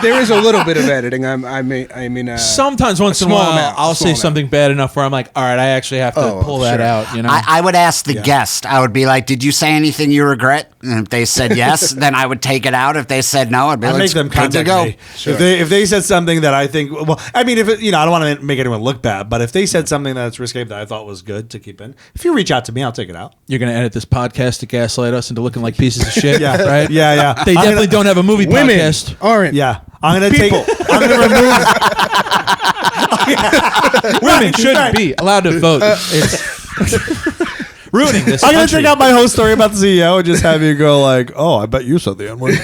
[SPEAKER 5] there is a little bit of editing. I mean,
[SPEAKER 3] Sometimes once in a
[SPEAKER 5] small
[SPEAKER 3] while,
[SPEAKER 5] amount,
[SPEAKER 3] I'll
[SPEAKER 5] small
[SPEAKER 3] say
[SPEAKER 5] amount.
[SPEAKER 3] something bad enough where I'm like, all right, I actually have to
[SPEAKER 5] Oh,
[SPEAKER 3] pull that
[SPEAKER 5] sure.
[SPEAKER 3] out. You know.
[SPEAKER 4] I would ask the guest. I would be like, "Did you say anything you regret?" And if they said yes, then I would take it out. If they said no, I'd be
[SPEAKER 2] I
[SPEAKER 4] like,
[SPEAKER 2] make them
[SPEAKER 4] good to
[SPEAKER 2] contact
[SPEAKER 4] go.
[SPEAKER 2] me. Sure. If they said something that I think, well, I mean, if it, I don't want to make anyone look bad, but if they said something that's risque that I thought was good to keep in, if you reach out to me, I'll take it out.
[SPEAKER 3] You're going to edit this podcast to gaslight us into looking like pieces of shit,
[SPEAKER 2] Yeah.
[SPEAKER 3] right?
[SPEAKER 2] Yeah.
[SPEAKER 3] They definitely don't have a movie
[SPEAKER 5] Women
[SPEAKER 3] podcast.
[SPEAKER 5] aren't.
[SPEAKER 2] Yeah, I'm gonna take. I'm gonna remove.
[SPEAKER 3] Women shouldn't be allowed to vote. It's ruining this
[SPEAKER 2] I'm gonna
[SPEAKER 3] country.
[SPEAKER 2] take out my whole story about the CEO and just have you go like, "Oh, I bet you said the N-word."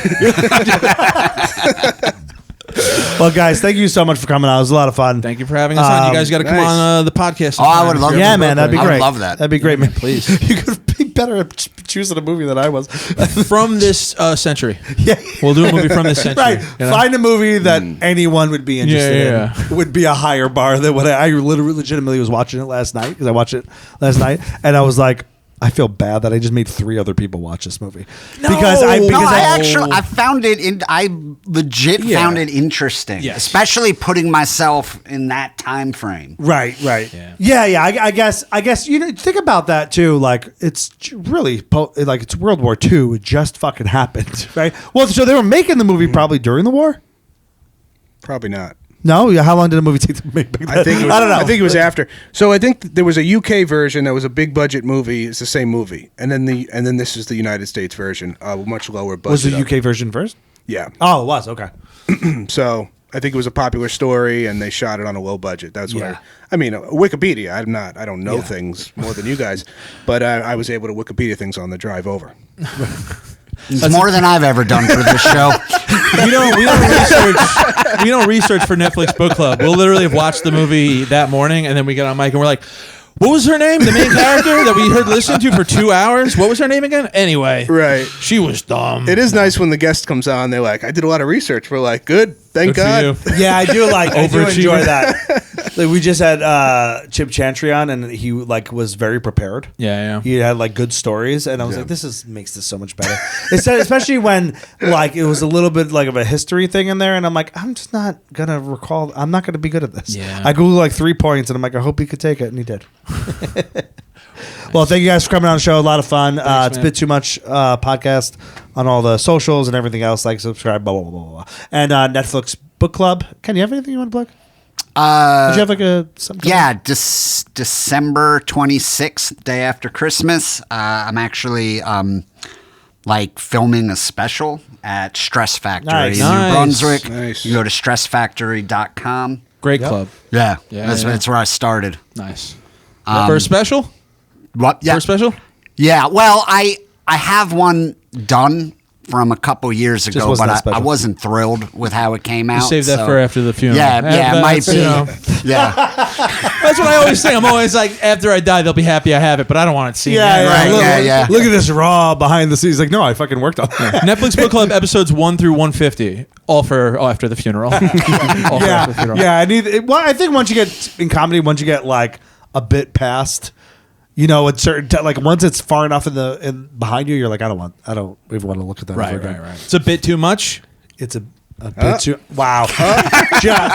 [SPEAKER 2] Well, guys, thank you so much for coming on. It was a lot of fun.
[SPEAKER 3] Thank you for having us on. You guys got to come
[SPEAKER 5] nice.
[SPEAKER 3] on the podcast.
[SPEAKER 4] Oh, I would love
[SPEAKER 2] Yeah,
[SPEAKER 4] to.
[SPEAKER 2] man, that'd be
[SPEAKER 4] I
[SPEAKER 2] great.
[SPEAKER 4] would love that.
[SPEAKER 2] That'd be great, man.
[SPEAKER 3] Please.
[SPEAKER 2] You could be better at choosing a movie than I was.
[SPEAKER 3] From this century.
[SPEAKER 2] Yeah.
[SPEAKER 3] We'll do a movie from this century.
[SPEAKER 2] Right.
[SPEAKER 3] you know?
[SPEAKER 2] Find a movie that anyone would be interested
[SPEAKER 3] Yeah.
[SPEAKER 2] in. Would be a higher bar than what I legitimately was watching it last night because I watched it last night and I was like, I feel bad that I just made 3 other people watch this movie because
[SPEAKER 4] I found it. I legit found it interesting,
[SPEAKER 3] Yes.
[SPEAKER 4] especially putting myself in that time frame.
[SPEAKER 2] Right. Yeah. I guess think about that too. Like it's really like it's World War II. It just fucking happened, right? Well, so they were making the movie probably during the war.
[SPEAKER 5] Probably not.
[SPEAKER 2] No, how long did the movie take to make?
[SPEAKER 5] I think it was,
[SPEAKER 2] I don't know.
[SPEAKER 5] I think it was after. So I think there was a UK version that was a big budget movie. It's the same movie, and then this is the United States version, much lower budget.
[SPEAKER 2] Was the UK version first?
[SPEAKER 5] Yeah.
[SPEAKER 2] Oh, it was okay.
[SPEAKER 5] So I think it was a popular story, and they shot it on a low budget. That's what I mean. Wikipedia. I don't know things more than you guys, but I was able to Wikipedia things on the drive over.
[SPEAKER 4] It's more than I've ever done for this show.
[SPEAKER 3] We don't research for Netflix Book Club. We'll literally have watched the movie that morning, and then we get on mic and we're like, what was her name? The main character that we heard listen to for 2 hours? What was her name again? Anyway.
[SPEAKER 5] Right.
[SPEAKER 3] She was dumb.
[SPEAKER 5] It is nice when the guest comes on. They're like, I did a lot of research. We're like, good. Thank
[SPEAKER 3] Good for
[SPEAKER 5] God.
[SPEAKER 3] you.
[SPEAKER 2] Yeah, I do enjoy
[SPEAKER 3] Overachiever.
[SPEAKER 2] that. Like, we just had Chip Chantry on, and he was very prepared.
[SPEAKER 3] Yeah.
[SPEAKER 2] He had good stories, and I was like, "This makes this so much better." Especially when it was a little bit of a history thing in there, and I'm like, I'm just not gonna recall. I'm not gonna be good at this.
[SPEAKER 3] Yeah.
[SPEAKER 2] I Googled 3 points, and I'm like, I hope he could take it, and he did. Well, thank you guys for coming on the show. A lot of fun. It's a bit too much podcast on all the socials and everything else. Like, subscribe, blah, blah, blah, blah, blah. And Netflix Book Club. Ken, you have anything you want to plug? Did you have something?
[SPEAKER 4] Yeah, December 26th, day after Christmas. I'm actually filming a special at Stress Factory in New Brunswick.
[SPEAKER 5] Nice.
[SPEAKER 4] You go to stressfactory.com.
[SPEAKER 3] Great club.
[SPEAKER 4] Yeah,
[SPEAKER 3] Yeah.
[SPEAKER 4] that's where I started.
[SPEAKER 3] Nice. For a special?
[SPEAKER 4] What? Yeah.
[SPEAKER 3] For a special?
[SPEAKER 4] Yeah, well, I have one done from a couple years ago,
[SPEAKER 2] wasn't that
[SPEAKER 4] but I
[SPEAKER 2] special.
[SPEAKER 4] wasn't thrilled with how it came out.
[SPEAKER 3] Save that
[SPEAKER 4] so-
[SPEAKER 3] for after the funeral.
[SPEAKER 4] Yeah, it might be. Yeah.
[SPEAKER 3] That's what I always say. I'm always like, after I die, they'll be happy I have it, but I don't want it seen.
[SPEAKER 4] right,
[SPEAKER 2] Look,
[SPEAKER 4] yeah.
[SPEAKER 2] Look at this raw behind the scenes. Like, no, I fucking worked on that.
[SPEAKER 3] Netflix Book Club episodes 1 through 150, all after the funeral. All for after the funeral.
[SPEAKER 2] Yeah. I think once you get in comedy, once you get a bit past, at certain once it's far enough in behind you, you're like, I don't even want to look at that. ever again.
[SPEAKER 3] Right. It's a bit too much.
[SPEAKER 2] It's a bit too. Wow. John,